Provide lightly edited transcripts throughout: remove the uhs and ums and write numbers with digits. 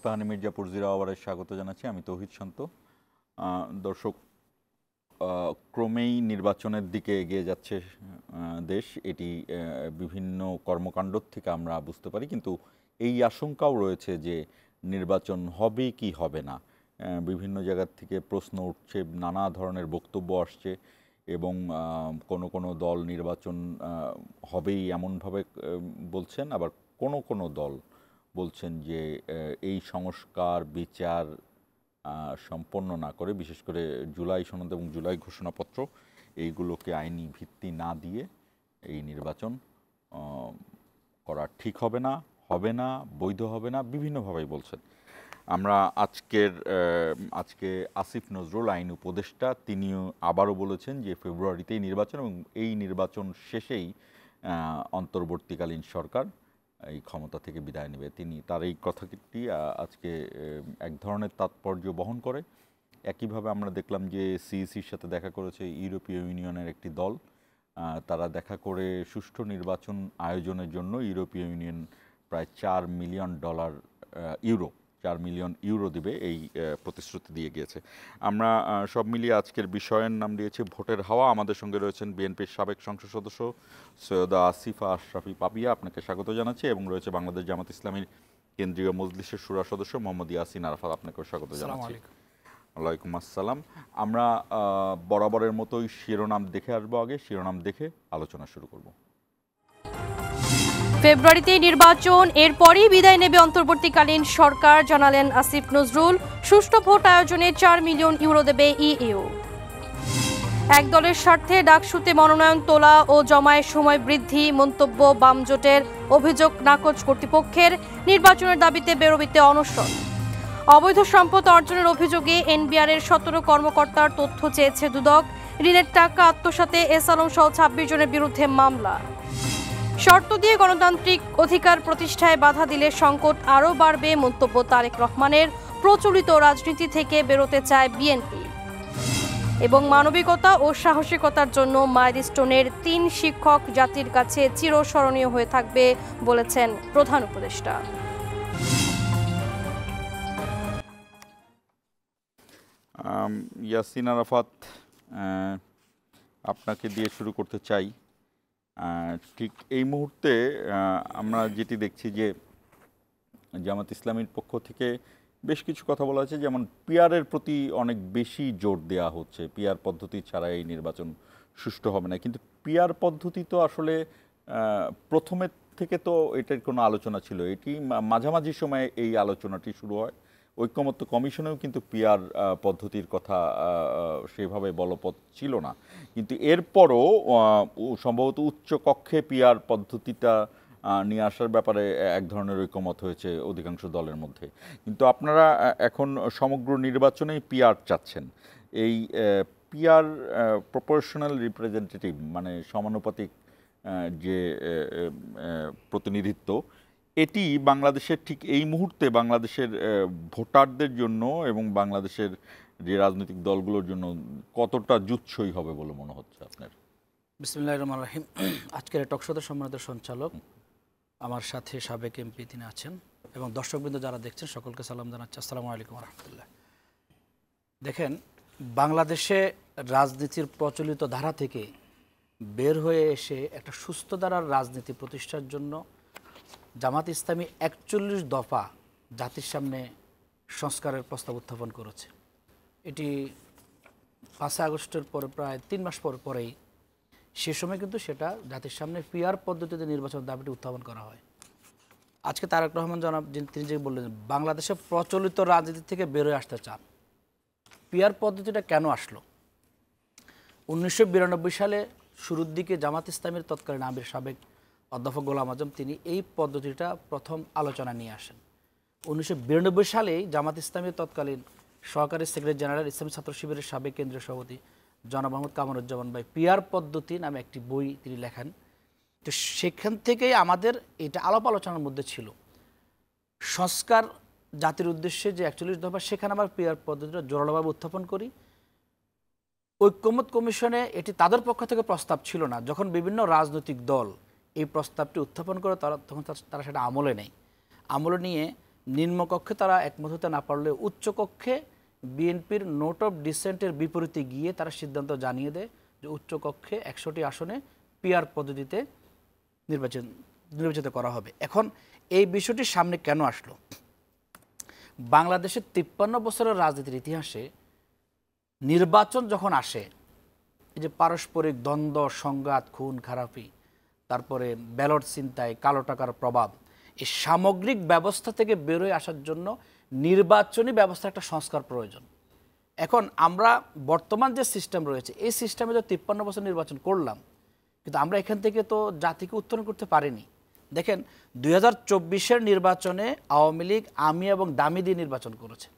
Ispahani Mirzapur zero আওয়ারে স্বাগত জানাচ্ছি। আমি তৌহিদ শান্ত। দর্শক, ক্রমেই নির্বাচনের দিকে এগিয়ে যাচ্ছে দেশ, এটি বিভিন্ন কর্মকাণ্ড থেকে আমরা বুঝতে পারি, কিন্তু এই আশঙ্কাও রয়েছে যে নির্বাচন হবে কি হবে না। বিভিন্ন জায়গা থেকে প্রশ্ন উঠছে, নানা ধরনের বক্তব্য আসছে এবং কোনো দল নির্বাচন হবেই এমনভাবে বলছেন, আবার কোনো দল বলছেন যে এই সংস্কার বিচার সম্পন্ন না করে, বিশেষ করে জুলাই সনদ এবং জুলাই ঘোষণাপত্র এইগুলোকে আইনি ভিত্তি না দিয়ে এই নির্বাচন করা ঠিক হবে না, বৈধ হবে না, বিভিন্নভাবেই বলছেন। আমরা আজকে আসিফ নজরুল আইন উপদেষ্টা, তিনিও আবারও বলেছেন যে ফেব্রুয়ারিতেই নির্বাচন এবং এই নির্বাচন শেষেই অন্তর্বর্তীকালীন সরকার এই ক্ষমতা থেকে বিদায় নেবে। তার এই কথাটি আজকে এক ধরনের তাৎপর্য বহন করে। একইভাবে আমরা দেখলাম যে সিইসির সাথে দেখা করেছে ইউরোপীয় ইউনিয়নের একটি দল। তারা দেখা করে সুষ্ঠু নির্বাচন আয়োজনের জন্য ইউরোপীয় ইউনিয়ন প্রায় $4 মিলিয়ন ইউরো দিবে, এই প্রতিশ্রুতি দিয়ে গিয়েছে। আমরা সব মিলিয়ে আজকের বিষয়ের নাম দিয়েছি ভোটের হাওয়া। আমাদের সঙ্গে রয়েছেন বিএনপির সাবেক সংসদ সদস্য সৈয়দা আসিফা আশরাফি পাপিয়া, আপনাকে স্বাগত জানাচ্ছি, এবং রয়েছে বাংলাদেশ জামাত ইসলামীর কেন্দ্রীয় মজলিসের শুরা সদস্য মোহাম্মদ ইয়াসিন আরাফাত, আপনাকেও স্বাগত জানাচ্ছি। ওয়ালাইকুম আসসালাম। আমরা বরাবরের মতোই শিরোনাম দেখে আসবো, আগে শিরোনাম দেখে আলোচনা শুরু করব। ফেব্রুয়ারিতে নির্বাচন, এরপরই বিদায় নেবে অন্তর্বর্তীকালীন সরকার, জানালেন আসিফ নজরুল। সুষ্ঠু ভোট আয়োজনে $4 মিলিয়ন দেবে ইইউ। এক দলের স্বার্থে ডাকসুতে মনোনয়ন তোলা ও জমায়ের সময় বৃদ্ধি, মন্তব্য বাম জোটের, অভিযোগ নাকচ কর্তৃপক্ষের। নির্বাচনের দাবিতে বেরোবিতে অনশন। অবৈধ সম্পদ অর্জনের অভিযোগে এনবিআরের 17 কর্মকর্তার তথ্য চেয়েছে দুদক। ঋণের টাকা আত্মসাতে এস আলম সহ 26 জনের বিরুদ্ধে মামলা। শর্ত দিয়ে গণতান্ত্রিক অধিকার প্রতিষ্ঠায় বাধা দিলে সংকট আরও বাড়বে, মন্তব্য তারেক রহমানের। প্রচলিত রাজনীতি থেকে বেরোতে চায় বিএনপি। এবং মানবিকতা ও সাহসিকতার জন্য মাইলস্টোনের 3 শিক্ষক জাতির কাছে চিরস্মরণীয় হয়ে থাকবে বলেছেন প্রধান উপদেষ্টা। ইয়াসিন আরাফাত, আপনাকে দিয়ে শুরু করতে চাই। ঠিক এই মুহূর্তে আমরা যেটি দেখছি যে জামাত ইসলামীর পক্ষ থেকে বেশ কিছু কথা বলা হয়েছে, যেমন পিআরের প্রতি অনেক বেশি জোর দেওয়া হচ্ছে, পিআর পদ্ধতি ছাড়া এই নির্বাচন সুষ্ঠু হবে না। কিন্তু পিআর পদ্ধতি তো আসলে প্রথমের থেকে তো এটার কোনো আলোচনা ছিল, এটি মাঝামাঝি সময়ে এই আলোচনাটি শুরু হয়। ঐকমত্য কমিশনেও কিন্তু পিআর পদ্ধতির কথা সেভাবে বলবৎ ছিল না, কিন্তু এরপরও সম্ভবত উচ্চ কক্ষে পিআর পদ্ধতিটা নিয়ে আসার ব্যাপারে এক ধরনের ঐকমত হয়েছে অধিকাংশ দলের মধ্যে। কিন্তু আপনারা এখন সমগ্র নির্বাচনেই পিআর চাচ্ছেন। এই পিআর প্রপোর্শনাল রিপ্রেজেন্টেটিভ, মানে সমানুপাতিক যে প্রতিনিধিত্ব, এটি বাংলাদেশের ঠিক এই মুহূর্তে বাংলাদেশের ভোটারদের জন্য এবং বাংলাদেশের যে রাজনৈতিক দলগুলোর জন্য কতটা জুৎসই হবে বলে মনে হচ্ছে আপনার? বিসমিল্লাহির রহমানির রহিম। আজকের টকশোতে সম্মানিত সঞ্চালক, আমার সাথে সাবেক এমপি তিনি আছেন, এবং দর্শকবৃন্দ যারা দেখছেন সকলকে সালাম জানাচ্ছি। আসসালামু আলাইকুম রহমতুল্লাহ। দেখেন, বাংলাদেশে রাজনীতির প্রচলিত ধারা থেকে বের হয়ে এসে একটা সুস্থ ধারার রাজনীতি প্রতিষ্ঠার জন্য জামাত ইসলামী 41 দফা জাতির সামনে সংস্কারের প্রস্তাব উত্থাপন করেছে। এটি 5 আগস্টের পরে প্রায় 3 মাস পরেই সে সময় কিন্তু সেটা জাতির সামনে পিআর পদ্ধতিতে নির্বাচন দাবিটি উত্থাপন করা হয়। আজকে তারেক রহমান জনাব তিনি যে বললেন বাংলাদেশে প্রচলিত রাজনীতি থেকে বেরোয় আসতে চান। পিআর পদ্ধতিটা কেন আসলো? 1992 সালে শুরুর দিকে জামাত ইসলামীর তৎকালীন আমির সাবেক অধ্যাপক গোলাম আজম তিনি এই পদ্ধতিটা প্রথম আলোচনা নিয়ে আসেন। 1992 সালেই জামাত ইসলামীর তৎকালীন সহকারী সেক্রেটারি জেনারেল ইসলামী ছাত্র শিবিরের সাবেক কেন্দ্রীয় সভাপতি জনাব মোহাম্মদ কামরুজ্জামান ভাই পিআর পদ্ধতি নামে একটি বই তিনি লেখেন। তো সেখান থেকেই আমাদের এটা আলাপ আলোচনার মধ্যে ছিল সংস্কার জাতির উদ্দেশ্যে যে 41 দফা, সেখানে আমার পিআর পদ্ধতিটা জোরালোভাবে উত্থাপন করি। ঐকমত্য কমিশনে এটি তাদের পক্ষ থেকে প্রস্তাব ছিল না। যখন বিভিন্ন রাজনৈতিক দল এই প্রস্তাবটি উত্থাপন করে তখন তারা সেটা আমলে নেয়। আমলে নিয়ে নিম্নকক্ষে তারা একমত হতে না পারলে উচ্চকক্ষে বিএনপির নোট অফ ডিসেন্টের বিপরীতে গিয়ে তারা সিদ্ধান্ত জানিয়ে দেয় যে উচ্চকক্ষে 100টি আসনে পিআর পদ্ধতিতে নির্বাচিত করা হবে। এখন এই বিষয়টি সামনে কেন আসলো? বাংলাদেশের 53 বছরের রাজনীতির ইতিহাসে নির্বাচন যখন আসে, এই যে পারস্পরিক দ্বন্দ্ব, সংঘাত, খুন খারাপি, তারপরে ব্যালট ছিনতাই, কালো টাকার প্রভাব, এই সামগ্রিক ব্যবস্থা থেকে বেরোয় আসার জন্য নির্বাচনী ব্যবস্থা একটা সংস্কার প্রয়োজন। এখন আমরা বর্তমান যে সিস্টেম রয়েছে, এই সিস্টেমে তো 53 বছর নির্বাচন করলাম, কিন্তু আমরা এখান থেকে তো জাতিকে উত্তরণ করতে পারিনি। দেখেন 2024-এর নির্বাচনে আওয়ামী লীগ আমি এবং দামি দিয়ে নির্বাচন করেছে,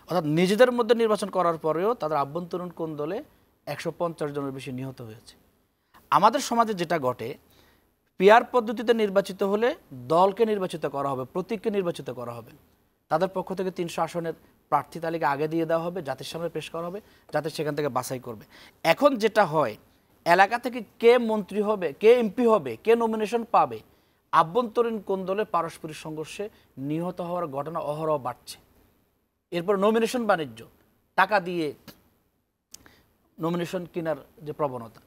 অর্থাৎ নিজেদের মধ্যে নির্বাচন করার পরেও তাদের আভ্যন্তরীণ কোন্দলে 150 জনের বেশি নিহত হয়েছে। আমাদের সমাজে যেটা ঘটে, পিআর পদ্ধতিতে নির্বাচিত হলে দলকে নির্বাচিত করা হবে, প্রতীককে নির্বাচিত করা হবে, তাদের পক্ষ থেকে 300 আসনের প্রার্থী তালিকা আগে দিয়ে দেওয়া হবে, জাতির সামনে পেশ করা হবে, যাতে সেখান থেকে বাছাই করবে। এখন যেটা হয়, এলাকা থেকে কে মন্ত্রী হবে, কে এমপি হবে, কে নমিনেশন পাবে, আভ্যন্তরীণ কোন্দলে পারস্পরিক সংঘর্ষে নিহত হওয়ার ঘটনা অহরহ বাড়ছে। এরপর নমিনেশন বাণিজ্য, টাকা দিয়ে নমিনেশন কেনার যে প্রবণতা,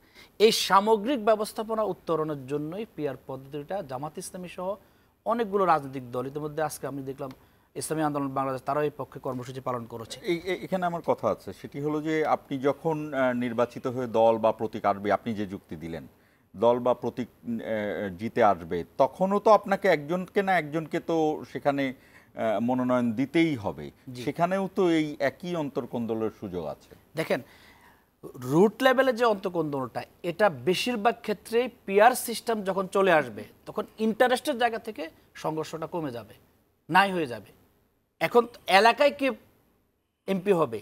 এই সামগ্রিক ব্যবস্থাপনা উত্তরণের জন্যই পিআর পদ্ধতিটা জামাত ইসলামী সহ অনেকগুলো রাজনৈতিক দল, ইতিমধ্যে আজকে আমি দেখলাম ইসলামী আন্দোলন বাংলাদেশ, তারাও এই পক্ষে কর্মসূচি পালন করেছে। এখানে আমার কথা আছে, সেটি হলো যে আপনি যখন নির্বাচিত হয়ে দল বা প্রতীক আসবে, আপনি যে যুক্তি দিলেন দল বা প্রতীক জিতে আসবে, তখনও তো আপনাকে একজনকে না একজনকে তো সেখানে মনোনয়ন দিতেই হবে, সেখানেও তো এই একই অন্তর্কোন্দলের সুযোগ আছে। দেখেন রুট লেভেলে যে অন্তর্কোন্দলটা, এটা বেশিরভাগ ক্ষেত্রে পিআর সিস্টেম যখন চলে আসবে তখন ইন্টারেস্টের জায়গা থেকে সংঘর্ষটা কমে যাবে, নাই হয়ে যাবে। এখন এলাকায় কে এমপি হবে,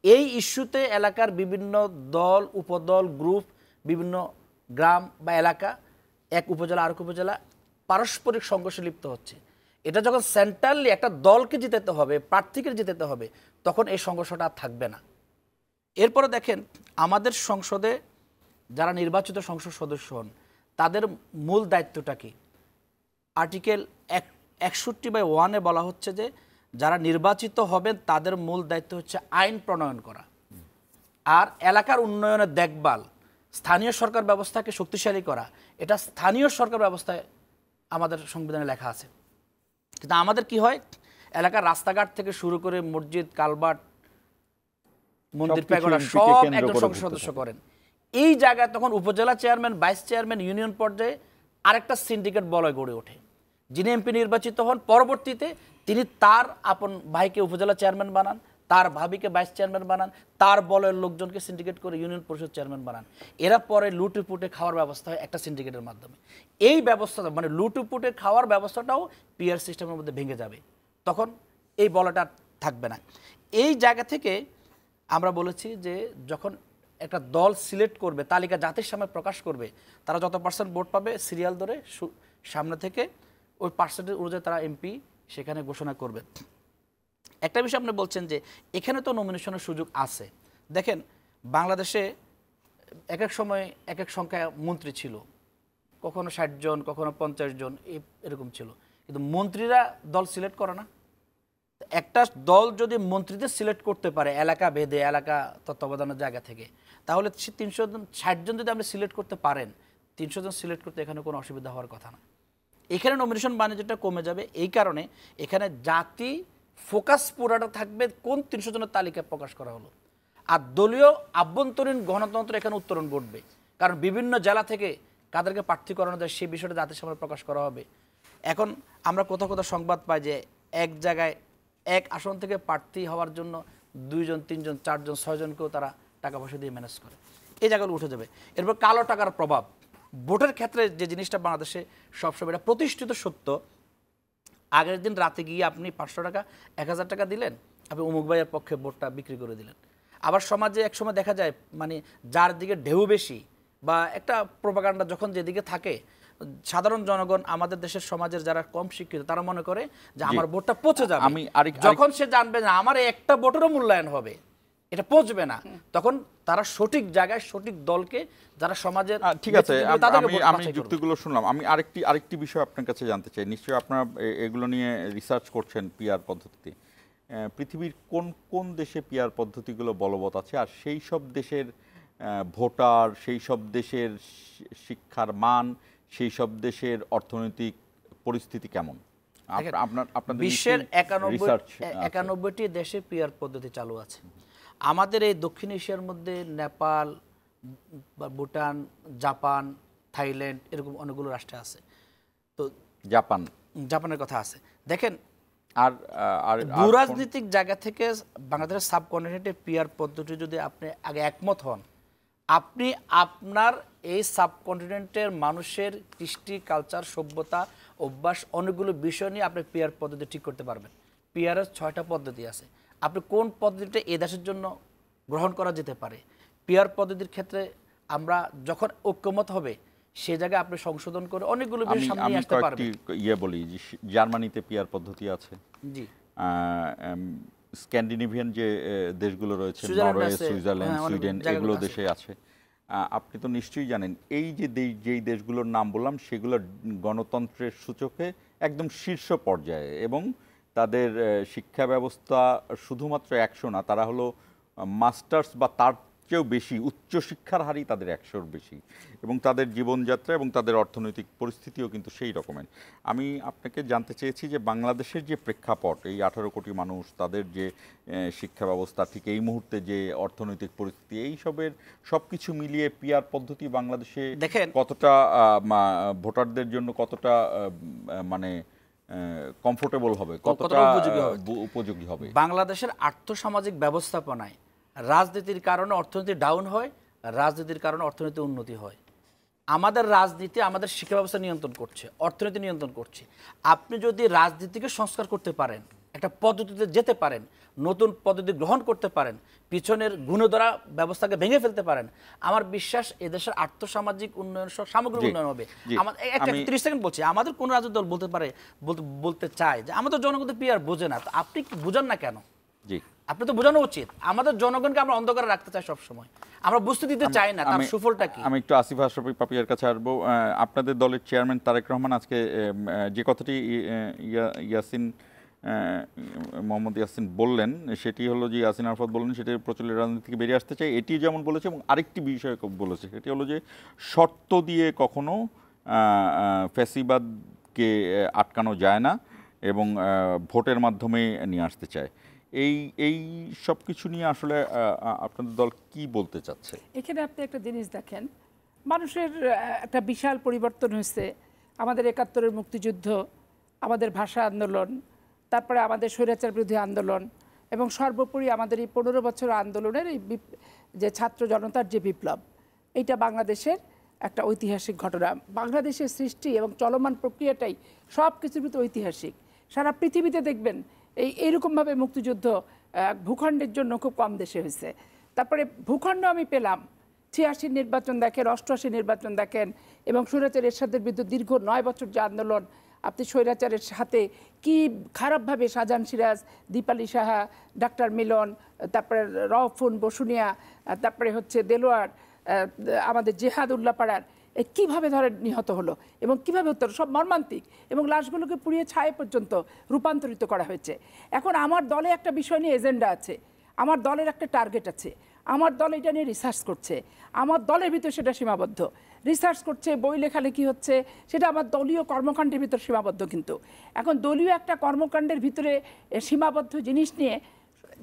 এই ইস্যুতে এলাকার বিভিন্ন দল, উপদল, গ্রুপ, বিভিন্ন গ্রাম বা এলাকা, এক উপজেলা আরেক উপজেলা পারস্পরিক সংঘর্ষে লিপ্ত হচ্ছে। এটা যখন সেন্ট্রালি একটা দলকে জিতাতে হবে, প্রার্থীকে জিতাতে হবে, তখন এই সংঘর্ষটা আর থাকবে না। এরপরে দেখেন আমাদের সংসদে যারা নির্বাচিত সংসদ সদস্য হন, তাদের মূল দায়িত্বটা কি? আর্টিকেল 61/1 বলা হচ্ছে যে যারা নির্বাচিত হবেন তাদের মূল দায়িত্ব হচ্ছে আইন প্রণয়ন করা আর এলাকার উন্নয়নের দেখভাল, স্থানীয় সরকার ব্যবস্থাকে শক্তিশালী করা। এটা স্থানীয় সরকার ব্যবস্থায় আমাদের সংবিধানে লেখা আছে। কিন্তু আমাদের কি হয়, এলাকার রাস্তাঘাট থেকে শুরু করে মসজিদ, কালভার্ট, মন্দির, প্যাগোডা সব একজন সংসদ সদস্য করেন। এই জায়গায় তখন উপজেলা চেয়ারম্যান, ভাইস চেয়ারম্যান, ইউনিয়ন পর্যায়ে আরেকটা সিন্ডিকেট বলয় গড়ে ওঠে। যিনি এমপি নির্বাচিত হন, পরবর্তীতে তিনি তার আপন ভাইকে উপজেলা চেয়ারম্যান বানান, তার ভাবিকে ভাইস চেয়ারম্যান বানান, তার বলয়ের লোকজনকে সিন্ডিকেট করে ইউনিয়ন পরিষদ চেয়ারম্যান বানান। এরা পরে লুটুপুটে খাওয়ার ব্যবস্থা হয় একটা সিন্ডিকেটের মাধ্যমে। এই ব্যবস্থাটা মানে লুটুপুটে খাওয়ার ব্যবস্থাটাও পিআর সিস্টেমের মধ্যে ভেঙে যাবে, তখন এই বলয়টা থাকবে না। এই জায়গা থেকে আমরা বলেছি যে যখন একটা দল সিলেক্ট করবে, তালিকা জাতির সামনে প্রকাশ করবে, তারা যত পার্সেন্ট ভোট পাবে সিরিয়াল ধরে সামনে থেকে ওই পার্সেন্টেজ অনুযায়ী তারা এমপি সেখানে ঘোষণা করবে। একটা বিষয় আপনি বলছেন যে এখানে তো নমিনেশনের সুযোগ আছে। দেখেন বাংলাদেশে এক এক সময় এক এক সংখ্যায় মন্ত্রী ছিল, কখনো 60 জন, কখনো 50 জন, এরকম ছিল, কিন্তু মন্ত্রীরা দল সিলেক্ট করে না। একটা দল যদি মন্ত্রীদের সিলেক্ট করতে পারে এলাকা ভেদে, এলাকা তত্ত্বাবধানের জায়গা থেকে, তাহলে 300 জন, 60 জন যদি আপনি সিলেক্ট করতে পারেন, 300 জন সিলেক্ট করতে এখানে কোনো অসুবিধা হওয়ার কথা না। এখানে নমিনেশন বাণিজ্যটা কমে যাবে। এই কারণে এখানে জাতি ফোকাস পুরাটা থাকবে কোন 300 জনের তালিকা প্রকাশ করা হলো, আর দলীয় আভ্যন্তরীণ গণতন্ত্র এখানে উত্তরণ ঘটবে। কারণ বিভিন্ন জেলা থেকে কাদেরকে প্রার্থী করানো যায় সেই বিষয়টা জাতির সামনে প্রকাশ করা হবে। এখন আমরা কোথাও কোথাও সংবাদ পাই যে এক জায়গায় এক আসন থেকে প্রার্থী হওয়ার জন্য 2 জন, 3 জন, 4 জন, 6 জনকেও তারা টাকা পয়সা দিয়ে ম্যানেজ করে। এই জায়গাগুলো উঠে যাবে। এরপর কালো টাকার প্রভাব ভোটের ক্ষেত্রে যে জিনিসটা বাংলাদেশে সবসময় এটা প্রতিষ্ঠিত সত্য, আগের দিন রাতে গিয়ে আপনি 500 টাকা, 1000 টাকা দিলেন, আপনি অমুক ভাইয়ের পক্ষে ভোটটা বিক্রি করে দিলেন। আবার সমাজে একসময় দেখা যায় মানে যার দিকে ঢেউ বেশি বা একটা প্রোপাগান্ডা যখন যেদিকে থাকে, সাধারণ জনগণ, আমাদের দেশের সমাজের যারা কম শিক্ষিত, তারা মনে করে যে আমার ভোটটা পচে যাবে। যখন সে জানবে না আমার একটা ভোটেরও মূল্যায়ন হবে, এটা পৌঁছবে না। তখন তারা সঠিক জায়গায় সঠিক দলকে, যারা সমাজের ঠিক আছে, আমি যুক্তিগুলো শুনলাম। আমি আরেকটি বিষয় আপনার কাছে জানতে চাই। নিশ্চয়ই আপনারা এগুলো নিয়ে রিসার্চ করছেন পিআর পদ্ধতিতে। পৃথিবীর কোন কোন দেশে পিআর পদ্ধতিগুলো বলবৎ আছে, আর সেই সব দেশের ভোটার, সেই সব দেশের শিক্ষার মান, সেই সব দেশের অর্থনৈতিক পরিস্থিতি কেমন? আপনাদের বিশ্বের 91টি দেশে পিআর পদ্ধতি চালু আছে। আমাদের এই দক্ষিণ এশিয়ার মধ্যে নেপাল, ভুটান, জাপান, থাইল্যান্ড, এরকম অনেকগুলো রাষ্ট্র আছে। তো জাপানের কথা আছে। দেখেন, আর ভূরাজনৈতিক জায়গা থেকে বাংলাদেশের সাবকন্টিনেন্টে পিআর পদ্ধতি যদি আপনি আগে একমত হন, আপনি আপনার এই সাবকন্টিনেন্টের মানুষের কৃষ্টি, কালচার, সভ্যতা, অভ্যাস, অনেকগুলো বিষয় নিয়ে আপনি পিআর পদ্ধতি ঠিক করতে পারবেন। পিআরের 6টা পদ্ধতি আছে। আপনি কোন পদ্ধতিটা এ দেশের জন্য গ্রহণ করা যেতে পারে, পিআর পদ্ধতির ক্ষেত্রে আমরা যখন ঐক্যমত হবে সেই জায়গায় আপনি সংশোধন করে অনেকগুলো বিষয় সামনে নিয়ে আসতে পারবেন। বলি যে জার্মানিতে পিআর পদ্ধতি আছে, জি। স্ক্যান্ডিনেভিয়ান যে দেশগুলো রয়েছে, নরওয়ে, সুইজারল্যান্ড, সুইডেন, এগুলো দেশে আছে। আপনি তো নিশ্চয়ই জানেন এই যে যেই দেশগুলোর নাম বললাম সেগুলো গণতন্ত্রের সূচকে একদম শীর্ষ পর্যায়ে, এবং তাদের শিক্ষা ব্যবস্থা শুধুমাত্র 100 না, তারা হলো মাস্টার্স বা তার চেয়েও বেশি, উচ্চশিক্ষার হারই তাদের 100-র বেশি, এবং তাদের জীবনযাত্রা এবং তাদের অর্থনৈতিক পরিস্থিতিও কিন্তু সেই রকমের। আমি আপনাকে জানতে চেয়েছি যে বাংলাদেশের যে প্রেক্ষাপট, এই 18 কোটি মানুষ, তাদের যে শিক্ষা ব্যবস্থা, ঠিক এই মুহূর্তে যে অর্থনৈতিক পরিস্থিতি, এই সব কিছু মিলিয়ে পিআর পদ্ধতি বাংলাদেশে কতটা ভোটারদের জন্য কতটা মানে কমফোর্টেবল হবে, কতটা উপযোগী হবে? বাংলাদেশের আর্থসামাজিক ব্যবস্থাপনায় রাজনীতির কারণে অর্থনীতি ডাউন হয়, রাজনীতির কারণে অর্থনীতি উন্নতি হয়। আমাদের রাজনীতি আমাদের শিক্ষা ব্যবস্থা নিয়ন্ত্রণ করছে, অর্থনীতি নিয়ন্ত্রণ করছে। আপনি যদি রাজনীতিকে সংস্কার করতে পারেন, একটা পদ্ধতিতে যেতে পারেন, নতুন পদ্ধতি গ্রহণ করতে পারেন, পিছনের গুণধরা ব্যবস্থাকে ভেঙে ফেলতে পারেন, আমার বিশ্বাস এদেশের আর্থসামাজিক উন্নয়ন সহ সামগ্রিক উন্নয়ন হবে। একটা 30 সেকেন্ড বলছি, আমাদের কোন রাজনৈতিক দল বলতে চায় যে আমাদের জনগণ তো পিআর বোঝে না, তো আপনি কি বুঝান না কেন? জি, আপনি তো বোঝানো উচিত। আমাদের জনগণকে আমরা অন্ধকারে রাখতে চাই সব সময়, আমরা বুঝতে দিতে চাই না তার সুফলটা কি। আমি একটু আসিফ আশরাফি পাপিয়ার কাছে আসবো। আপনাদের দলের চেয়ারম্যান তারেক রহমান আজকে যে কথাটি মোহাম্মদ ইয়াসিন বললেন, সেটি হলো যে ইয়াসিন আরাফাত বললেন সেটি প্রচলিত রাজনীতি থেকে বেরিয়ে আসতে চাই, এটি যেমন বলেছে, এবং আরেকটি বিষয় বলেছে, সেটি হলো যে শর্ত দিয়ে কখনো ফ্যাসিবাদকে আটকানো যায় না, এবং ভোটের মাধ্যমে নিয়ে আসতে চায়। এই সব কিছু নিয়ে আসলে আপনাদের দল কি বলতে চাচ্ছে? এখানে আপনি একটা জিনিস দেখেন, মানুষের একটা বিশাল পরিবর্তন হয়েছে। আমাদের 71-এর মুক্তিযুদ্ধ, আমাদের ভাষা আন্দোলন, তারপরে আমাদের স্বৈরাচার বিরোধী আন্দোলন, এবং সর্বোপরি আমাদের এই 15 বছর আন্দোলনের এই যে ছাত্র জনতার যে বিপ্লব, এইটা বাংলাদেশের একটা ঐতিহাসিক ঘটনা। বাংলাদেশের সৃষ্টি এবং চলমান প্রক্রিয়াটাই সব কিছুর ভিতরে ঐতিহাসিক। সারা পৃথিবীতে দেখবেন এইরকমভাবে মুক্তিযুদ্ধ ভূখণ্ডের জন্য খুব কম দেশে হয়েছে। তারপরে ভূখণ্ড আমি পেলাম, 86 নির্বাচন দেখেন, 88 নির্বাচন দেখেন, এবং স্বৈরাচার এরশাদের বিরুদ্ধে দীর্ঘ 9 বছর যে আন্দোলন, আপনি স্বৈরাচারের সাথে কি খারাপভাবে শাহজাহান সিরাজ, দীপালি সাহা, ডাক্তার মিলন, তারপরে রওফুন বসুনিয়া, তারপরে হচ্ছে দেলোয়ার, আমাদের জেহাদ উল্লাপাড়ার কীভাবে ধরে নিহত হলো এবং কীভাবে হতো, সব মর্মান্তিক, এবং লাশগুলোকে পুড়িয়ে ছাই পর্যন্ত রূপান্তরিত করা হয়েছে। এখন আমার দলে একটা বিষয় নিয়ে এজেন্ডা আছে, আমার দলের একটা টার্গেট আছে, আমার দল এটা নিয়ে রিসার্চ করছে, আমার দলের ভিতরে সেটা সীমাবদ্ধ। রিসার্চ করছে, বই লেখালেখি হচ্ছে, সেটা আমার দলীয় কর্মকাণ্ডের ভিতর সীমাবদ্ধ। কিন্তু এখন দলীয় একটা কর্মকাণ্ডের ভিতরে সীমাবদ্ধ জিনিস নিয়ে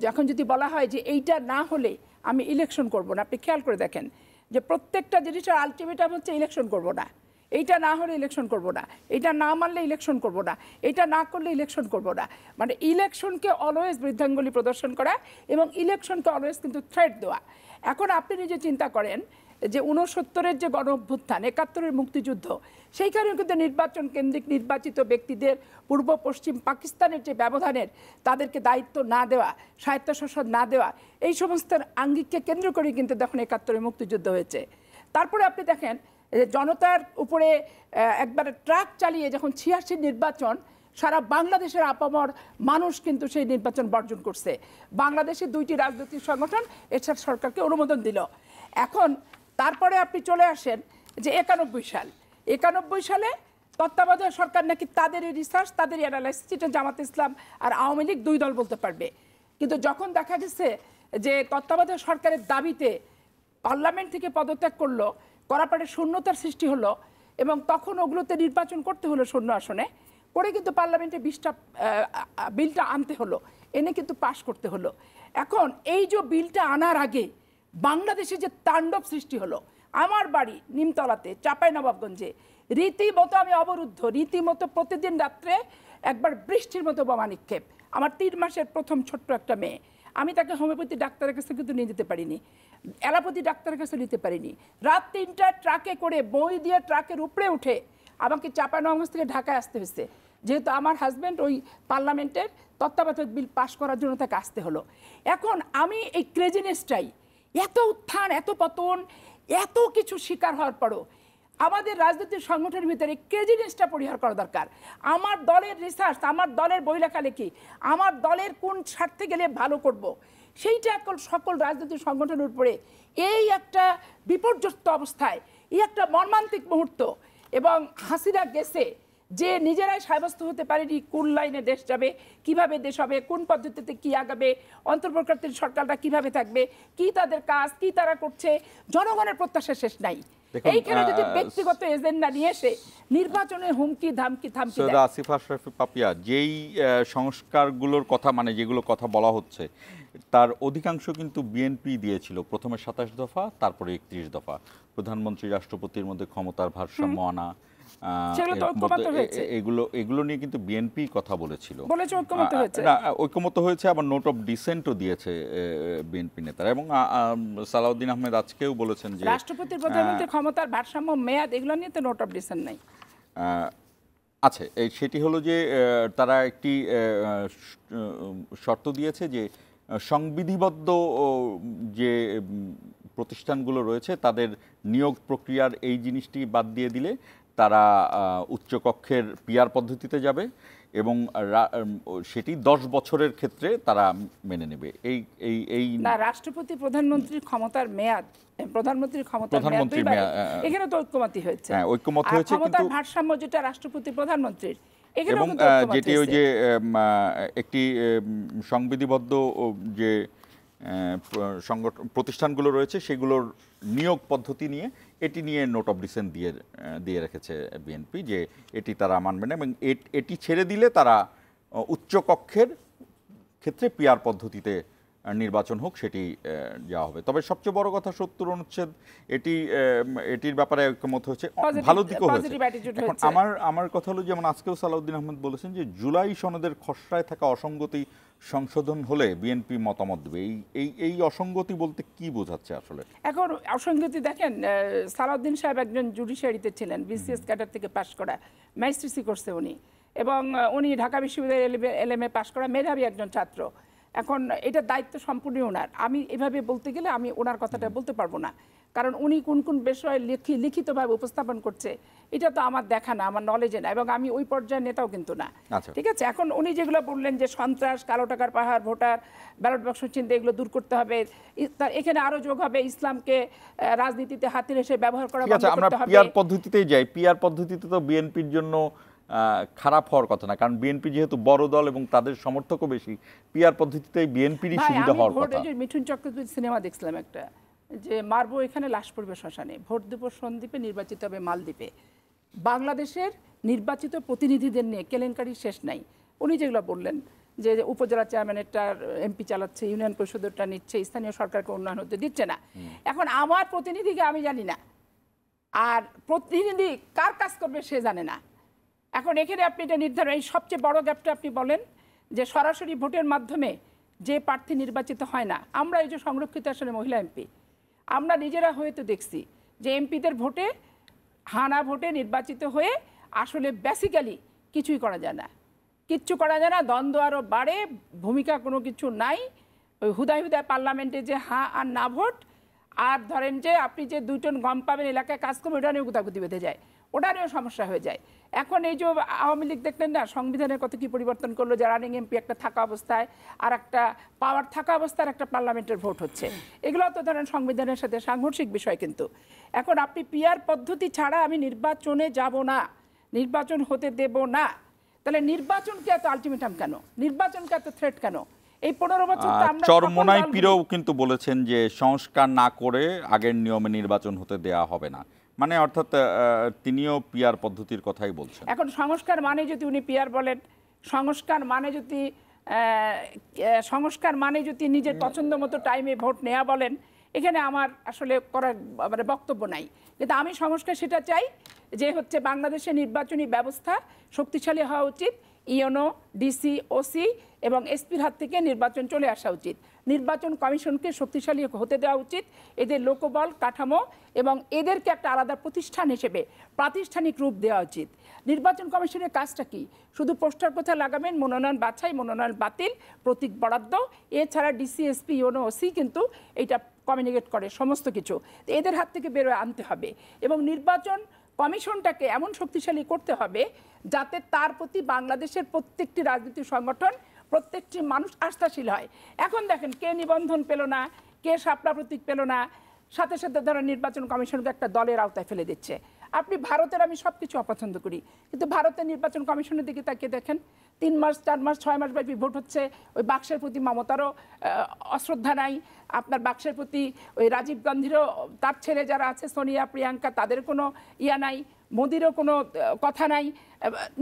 যখন যদি বলা হয় যে এইটা না হলে আমি ইলেকশন করব না, আপনি খেয়াল করে দেখেন যে প্রত্যেকটা জিনিসের আলটিমেটাম হচ্ছে ইলেকশন করব না, এইটা না হলে ইলেকশন করব না, এটা না মানলে ইলেকশন করব না, এটা না করলে ইলেকশন করব না। মানে ইলেকশনকে অলওয়েজ বৃদ্ধাঙ্গুলি প্রদর্শন করা এবং ইলেকশনকে অলওয়েজ কিন্তু থ্রেট দেওয়া। এখন আপনি নিজে চিন্তা করেন যে 69-এর যে গণ অভ্যুত্থান, 71-এর মুক্তিযুদ্ধ, সেইখানেও কিন্তু নির্বাচন কেন্দ্রিক নির্বাচিত ব্যক্তিদের পূর্ব পশ্চিম পাকিস্তানের যে ব্যবধানের তাদেরকে দায়িত্ব না দেওয়া, স্বায়ত্তশাসন না দেওয়া, এই সমস্ত আঙ্গিককে কেন্দ্র করে কিন্তু দেখুন 71-এর মুক্তিযুদ্ধ হয়েছে। তারপরে আপনি দেখেন জনতার উপরে একবারে ট্রাক চালিয়ে যখন 86 নির্বাচন সারা বাংলাদেশের আপামর মানুষ কিন্তু সেই নির্বাচন বর্জন করছে। বাংলাদেশের 2টি রাজনৈতিক সংগঠন এরশাদ সরকারকে অনুমোদন দিল। এখন তারপরে আপনি চলে আসেন যে 91 সালে তত্ত্বাবধায়ক সরকার নাকি তাদের রিসার্চ, তাদের অ্যানালাইসিস, যেটা জামাত ইসলাম আর আওয়ামী লীগ 2 দল বলতে পারবে। কিন্তু যখন দেখা গেছে যে তত্ত্বাবধায়ক সরকারের দাবিতে পার্লামেন্ট থেকে পদত্যাগ করার পরে শূন্যতার সৃষ্টি হলো এবং তখন ওগুলোতে নির্বাচন করতে হলো শূন্য আসনে, করে কিন্তু পার্লামেন্টে বিলটা আনতে হলো, এনে কিন্তু পাশ করতে হলো। এখন এই যে বিলটা আনার আগে বাংলাদেশে যে তাণ্ডব সৃষ্টি হলো, আমার বাড়ি নিমতলাতে চাঁপাইনবাবগঞ্জে রীতিমতো আমি অবরুদ্ধ, রীতিমতো প্রতিদিন রাত্রে একবার বৃষ্টির মতো বোমা নিক্ষেপ। আমার 3 মাসের প্রথম ছোট্ট একটা মেয়ে, আমি তাকে হোমিওপ্যাথি ডাক্তারের কাছে কিন্তু নিয়ে যেতে পারিনি, অ্যালোপ্যাথি ডাক্তারের কাছে নিতে পারিনি। রাত 3টায় ট্রাকে করে বই দিয়ে ট্রাকের উপরে উঠে আমাকে চাঁপাইনবাবগঞ্জ থেকে ঢাকায় আসতে হয়েছে, যেহেতু আমার হাজব্যান্ড ওই পার্লামেন্টের তত্ত্বাবধায়ক বিল পাশ করার জন্য তাকে আসতে হলো। এখন আমি এই ক্রেজিনেসটাই, এত উত্থান, এত পতন, এত কিছু শিকার হওয়ার পরও আমাদের রাজনৈতিক সংগঠনের ভিতরে ক্রেজিনেসটা পরিহার করা দরকার। আমার দলের রিসার্চ, আমার দলের বই লেখালেখি, আমার দলের কোন স্বার্থে গেলে ভালো করব, সেইটা এখন সকল রাজনৈতিক সংগঠনের উপরে এই একটা বিপর্যস্ত অবস্থায়, এই একটা মর্মান্তিক মুহূর্ত। এবং হাসিনা গেছে যে নিজেরাই সাব্যস্ত হতে পারেনি কোন লাইনে দেশ যাবে, কিভাবে দেশ হবে, কোন পদ্ধতিতে কি আগাবে, অন্তর্বর্তীকালীন সরকারটা কিভাবে থাকবে, কি তাদের কাজ, কি তারা করছে, জনগণের প্রত্যাশা শেষ নাই। এইখানে যদি ব্যক্তিগত এজেন্ডা নিয়ে এসে নির্বাচনের হুমকি ধামকি সৈয়দা আসিফা আশরাফি পাপিয়া, যেই সংস্কারগুলোর কথা, মানে যেগুলো কথা বলা হচ্ছে, তার অধিকাংশ কিন্তু বিএনপি দিয়েছিল। প্রথমে 27 দফা, তারপরে 31 দফা, প্রধানমন্ত্রী রাষ্ট্রপতির মধ্যে ক্ষমতার ভারসাম্য আনা, এগুলো নিয়ে কিন্তু বিএনপি কথা বলেছিল, ঐক্যমত হয়েছে, আবার নোট অফ ডিসেন্টও দিয়েছে বিএনপি নেতারা। এবং সালাউদ্দিন আহমেদ আজকেও বলেছেন যে রাষ্ট্রপতির প্রধানমন্ত্রীর ক্ষমতার ভারসাম্য মেয়াদ এগুলো নিয়ে তো নোট অফ ডিসেন্ট নাই আছে। সেটি হলো যে তারা একটি শর্ত দিয়েছে যে সংবিধিবদ্ধ যে প্রতিষ্ঠানগুলো রয়েছে তাদের নিয়োগ প্রক্রিয়ার এই জিনিসটি বাদ দিয়ে দিলে তারা উচ্চকক্ষের পিআর পদ্ধতিতে যাবে এবং সেটি 10 বছরের ক্ষেত্রে তারা মেনে নেবে। এই না, রাষ্ট্রপতি প্রধানমন্ত্রীর ক্ষমতার মেয়াদ, প্রধানমন্ত্রীর ক্ষমতার মেয়াদ এখানে তো ঐক্যমতী হয়েছে। হ্যাঁ, ঐক্যমত হয়েছে, কিন্তু ভারসাম্য যেটা রাষ্ট্রপতি প্রধানমন্ত্রীর, এবং যেটি ওই যে একটি সংবিধিবদ্ধ যে প্রতিষ্ঠানগুলো রয়েছে সেগুলোর নিয়োগ পদ্ধতি নিয়ে এটি নিয়ে নোট অফ ডিসেন্ট দিয়ে রেখেছে বিএনপি, যে এটি তারা মানবে না এবং এটি ছেড়ে দিলে তারা উচ্চকক্ষের ক্ষেত্রে পিআর পদ্ধতিতে নির্বাচন হোক সেটি যাওয়া হবে। তবে সবচেয়ে বড় কথা 70 অনুচ্ছেদ এটির ব্যাপারে ঐক্যমত হয়েছে, ভালো দিকও হয়েছে। এখন আমার কথা হলো, যেমন আজকেও সালাউদ্দিন আহমেদ বলেছেন যে জুলাই সনদের খসড়ায় থাকা অসঙ্গতি সংশোধন হলে বিএনপি মতামত দেবে। এই অসঙ্গতি বলতে কি বোঝাচ্ছে আসলে? এখন অসঙ্গতি দেখেন, সালাউদ্দিন সাহেব একজন জুডিশিয়ারিতে ছিলেন, বিসিএস ক্যাডার থেকে পাশ করা, ম্যাজিস্ট্রেসি করছে উনি, এবং উনি ঢাকা বিশ্ববিদ্যালয়ে এলএমএ পাশ করা মেধাবী একজন ছাত্র। এখন এটা দায়িত্ব সম্পূর্ণ ওনার। আমি এভাবে বলতে গেলে আমি ওনার কথাটা বলতে পারবো না, কারণ উনি কোন কোন বিষয়ে লিখিতভাবে উপস্থাপন করছে এটা তো আমার দেখা না, আমার নলেজে না, এবং আমি ওই পর্যায়ের নেতাও কিন্তু না। ঠিক আছে, এখন উনি যেগুলো বললেন যে সন্ত্রাস, কালো টাকার পাহাড়, ভোটার ব্যালট বাক্স চিন্তা, এগুলো দূর করতে হবে, এখানে আরো যোগ হবে ইসলামকে রাজনীতিতে হাতিয়ার হিসেবে ব্যবহার করা বন্ধ করতে হবে। আমরা পিআর পদ্ধতিতেই যাই। পিআর পদ্ধতিতে তো বিএনপির জন্য খারাপ হওয়ার কথা না, কারণ বিএনপি যেহেতু বড় দল এবং তাদের সমর্থকও বেশি, পিআর পদ্ধতিতে বিএনপিরই সুবিধা হওয়ার কথা। মিঠুন চক্রবর্তী সিনেমা দেখছিলাম একটা, যে মারবো এখানে লাশ পড়বে শ্মশানে, ভোট দেব সন্দ্বীপে, নির্বাচিত হবে মালদ্বীপে। বাংলাদেশের নির্বাচিত প্রতিনিধিদের নিয়ে কেলেঙ্কারি শেষ নাই। উনি যেগুলো বললেন যে উপজেলা চেয়ারম্যানেরটা এমপি চালাচ্ছে, ইউনিয়ন পরিষদেরটা নিচ্ছে, স্থানীয় সরকারকে উন্নয়ন হতে দিচ্ছে না। এখন আমার প্রতিনিধিকে আমি জানি না, আর প্রতিনিধি কার কাজ করবে সে জানে না। এখন এখানে আপনি এটা নির্ধারণ, এই সবচেয়ে বড় গ্যাপটা আপনি বলেন যে সরাসরি ভোটের মাধ্যমে যে প্রার্থী নির্বাচিত হয় না। আমরা এই যে সংরক্ষিত আসনে মহিলা এমপি, আমরা নিজেরা হয়ে তো দেখছি যে এমপিদের ভোটে, হানা ভোটে নির্বাচিত হয়ে আসলে বেসিক্যালি কিছুই করা যায় না, কিচ্ছু করা যায় না, দ্বন্দ্ব আরও বাড়ে, ভূমিকা কোনো কিছু নাই। ওই হুদায় হুদায় পার্লামেন্টে যে হা আর না ভোট, আর ধরেন যে আপনি যে 2 টন গম পাবেন এলাকায় কাজ করবে, ওটা নিয়েও গুতাগুতি বেঁধে যায়, ওটা নিয়েও সমস্যা হয়ে যায়। এখন এই যে আওয়ামী লীগ দেখলেন না সংবিধানের কত কি পরিবর্তন করলো, যে রানিং এমপি একটা থাকা অবস্থায় আর একটা পাওয়ার থাকা অবস্থায় একটা পার্লামেন্টের ভোট হচ্ছে, এগুলো তো ধরেন সংবিধানের সাথে সাংঘর্ষিক বিষয়। কিন্তু এখন আপনি পিআর পদ্ধতি ছাড়া আমি নির্বাচনে যাব না, নির্বাচন হতে দেব না, তাহলে নির্বাচনকে এত আলটিমেটাম কেন, নির্বাচনকে এত থ্রেট কেন? এই 15 বছর তো আমরা চরমোনাই পীরও কিন্তু বলেছেন যে সংস্কার না করে আগের নিয়মে নির্বাচন হতে দেয়া হবে না, মানে অর্থাৎ তিনিও পিআর পদ্ধতির কথাই বলছেন। এখন সংস্কার মানে যদি উনি পিআর বলেন, সংস্কার মানে যদি নিজের পছন্দ মতো টাইমে ভোট নেওয়া বলেন, এখানে আমার আসলে করার মানে বক্তব্য নাই। কিন্তু আমি সংস্কার সেটা চাই যে হচ্ছে বাংলাদেশের নির্বাচনী ব্যবস্থা শক্তিশালী হওয়া উচিত, ইউনো, ডিসি, ওসি এবং এসপির হাত থেকে নির্বাচন চলে আসা উচিত, নির্বাচন কমিশনকে শক্তিশালী হতে দেওয়া উচিত, এদের লোকবল কাঠামো এবং এদেরকে একটা আলাদা প্রতিষ্ঠান হিসেবে প্রাতিষ্ঠানিক রূপ দেওয়া উচিত। নির্বাচন কমিশনের কাজটা কি? শুধু পোস্টার কোথা লাগাবেন, মনোনয়ন বাছাই, মনোনয়ন বাতিল, প্রতীক বরাদ্দ, এছাড়া ডিসি, এসপি, ইউনো, ওসি কিন্তু এইটা কমিউনিকেট করে সমস্ত কিছু, এদের হাত থেকে বেরোয় আনতে হবে এবং নির্বাচন কমিশনটাকে এমন শক্তিশালী করতে হবে যাতে তার প্রতি বাংলাদেশের প্রত্যেকটি রাজনৈতিক সংগঠন, প্রত্যেকটি মানুষ আস্থাশীল হয়। এখন দেখেন কে নিবন্ধন পেল না, কে শাপলা প্রতীক পেল না, সাথে সাথে ধরেন নির্বাচন কমিশনকে একটা দলের আওতায় ফেলে দিচ্ছে। আপনি ভারতের, আমি সব কিছু অপছন্দ করি, কিন্তু ভারতের নির্বাচন কমিশনের দিকে তাকিয়ে দেখেন, 3 মাস 4 মাস 6 মাস ব্যাপী ভোট হচ্ছে, ওই বাক্সের প্রতি মমতারও অশ্রদ্ধা নাই, আপনার বাক্সের প্রতি ওই রাজীব গান্ধীরও, তার ছেলে যারা আছে সোনিয়া, প্রিয়াঙ্কা, তাদের কোনো ইয়া নাই, মোদিরও কোনো কথা নাই,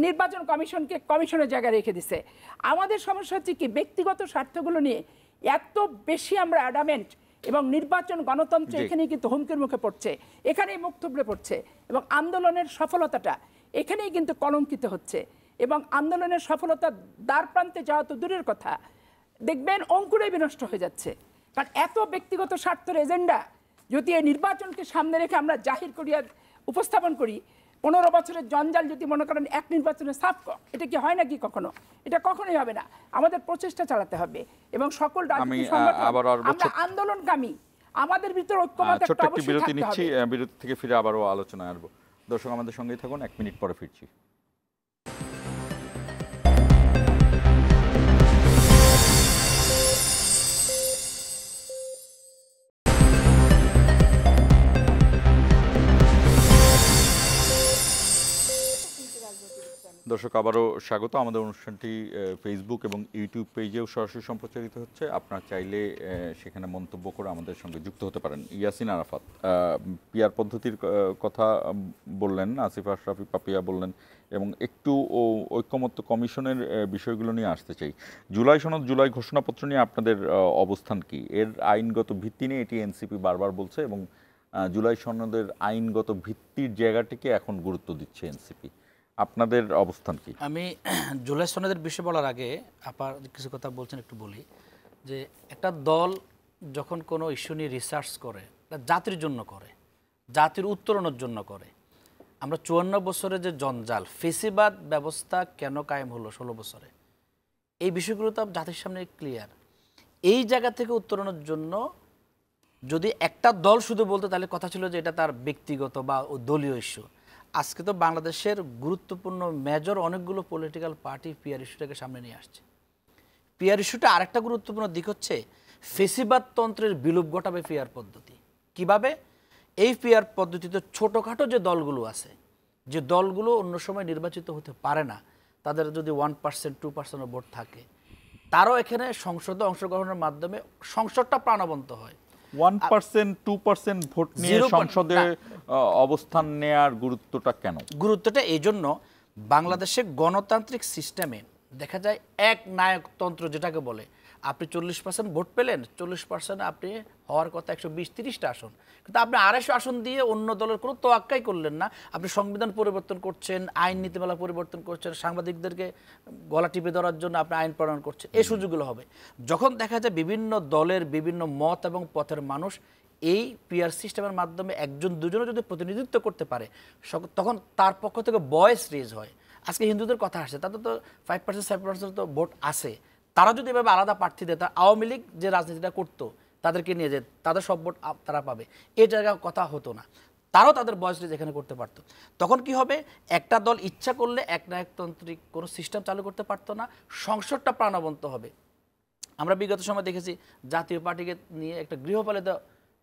নির্বাচন কমিশনকে কমিশনের জায়গায় রেখে দিছে। আমাদের সমস্যা হচ্ছে কি, ব্যক্তিগত স্বার্থগুলো নিয়ে এত বেশি আমরা অ্যাডামেন্ট, এবং নির্বাচন গণতন্ত্র এখানেই কিন্তু হুমকির মুখে পড়ছে, এখানেই মুখ থুবড়ে পড়ছে, এবং আন্দোলনের সফলতাটা এখানেই কিন্তু কলঙ্কিত হচ্ছে, এবং আন্দোলনের সফলতা দ্বার প্রান্তে যাওয়া তো দূরের কথা, দেখবেন অঙ্কুরে বিনষ্ট হয়ে যাচ্ছে। কারণ এত ব্যক্তিগত স্বার্থের এজেন্ডা যদি এই নির্বাচনকে সামনে রেখে আমরা জাহির করি আর উপস্থাপন করি, 15 বছরের জঞ্জাল যদি মনে করেন এক নির্বাচনে সাফ, এটা কি হয় নাকি কখনো? এটা কখনোই হবে না। আমাদের প্রচেষ্টা চালাতে হবে এবং সকল রাজনৈতিক সংগঠন আমরা আন্দোলনকামী, আমাদের ভিতর ঐক্যমত একটা অবশ্যই বিরতি থাকতে নিচ্ছি, হবে। বিরতি থেকে ফিরে আবারও আলোচনায় আসবো। দর্শক আমাদের সঙ্গেই থাকুন, 1 মিনিট পরে ফিরছি। দর্শক আবারও স্বাগত। আমাদের অনুষ্ঠানটি ফেসবুক এবং ইউটিউব পেজেও সরাসরি সম্প্রচারিত হচ্ছে, আপনারা চাইলে সেখানে মন্তব্য করে আমাদের সঙ্গে যুক্ত হতে পারেন। ইয়াসিন আরাফাত পিআর পদ্ধতির কথা বললেন, আসিফ আশরাফি পাপিয়া বললেন, এবং একটু ঐক্যমত্য কমিশনের বিষয়গুলো নিয়ে আসতে চাই। জুলাই সনদ, জুলাই ঘোষণাপত্র নিয়ে আপনাদের অবস্থান কি? এর আইনগত ভিত্তি নিয়ে এটি এনসিপি বারবার বলছে, এবং জুলাই সনদের আইনগত ভিত্তির জায়গাটিকে এখন গুরুত্ব দিচ্ছে এনসিপি। আপনাদের অবস্থান কি? আমি জুলাই সনদের বিষয় বলার আগে আপনার কিছু কথা বলছেন একটু বলি, যে একটা দল যখন কোনো ইস্যু নিয়ে রিসার্চ করে, জাতির জন্য করে, জাতির উত্তরণের জন্য করে। আমরা 54 বছরের যে জঞ্জাল, ফেসিবাদ ব্যবস্থা কেন কায়েম হলো 16 বছরে, এই বিষয়গুলো তো জাতির সামনে ক্লিয়ার। এই জায়গা থেকে উত্তরণের জন্য যদি একটা দল শুধু বলতো, তাহলে কথা ছিল যে এটা তার ব্যক্তিগত বা দলীয় ইস্যু। আজকে তো বাংলাদেশের গুরুত্বপূর্ণ মেজর অনেকগুলো পলিটিক্যাল পার্টি পিআর ইস্যুটাকে সামনে নিয়ে আসছে। পিআর ইস্যুটা আরেকটা গুরুত্বপূর্ণ দিক হচ্ছে ফেসিবাদ তন্ত্রের বিলোপ ঘটাবে পিআর পদ্ধতি। কিভাবে? এই পিআর পদ্ধতিতে ছোটোখাটো যে দলগুলো আছে, যে দলগুলো অন্য সময় নির্বাচিত হতে পারে না, তাদের যদি 1% 2% ভোট থাকে, তারাও এখানে সংসদে অংশগ্রহণের মাধ্যমে সংসদটা প্রাণবন্ত হয়। 1% 2% ভোট নিয়ে সংসদে অবস্থান নেয়ার গুরুত্বটা কেন? গুরুত্বটা এই জন্য, বাংলাদেশে গণতান্ত্রিক সিস্টেমে দেখা যায় এক নায়কতন্ত্র যেটাকে বলে, আপনি 40% ভোট পেলেন, 40% আপনি হওয়ার কথা 120-30টা আসন, কিন্তু আপনি 250 আসন দিয়ে অন্য দলের কোনো তোয়াক্কাই করলেন না। আপনি সংবিধান পরিবর্তন করছেন, আইন নীতিমালা পরিবর্তন করছেন, সাংবাদিকদেরকে গলা টিপে ধরার জন্য আপনি আইন প্রণয়ন করছেন। এই সুযোগগুলো হবে যখন দেখা যায় বিভিন্ন দলের বিভিন্ন মত এবং পথের মানুষ এই পিআর সিস্টেমের মাধ্যমে একজন দুজনও যদি প্রতিনিধিত্ব করতে পারে, তখন তার পক্ষ থেকে ভয়েস রেজ হয়। আজকে হিন্দুদের কথা আসছে, তাদের তো 5% 7% তো ভোট আছে, তারা যদি এভাবে আলাদা প্রার্থী দেয়, তা আওয়ামী লীগ যে রাজনীতিটা করতো তাদেরকে নিয়ে যে তাদের সব ভোট তারা পাবে, এই জায়গায় কথা হতো না। তারাও তাদের বয়স যেখানে করতে পারতো। তখন কি হবে, একটা দল ইচ্ছা করলে একনায়কতান্ত্রিক কোনো সিস্টেম চালু করতে পারতো না, সংসদটা প্রাণবন্ত হবে। আমরা বিগত সময় দেখেছি জাতীয় পার্টিকে নিয়ে একটা গৃহপালিত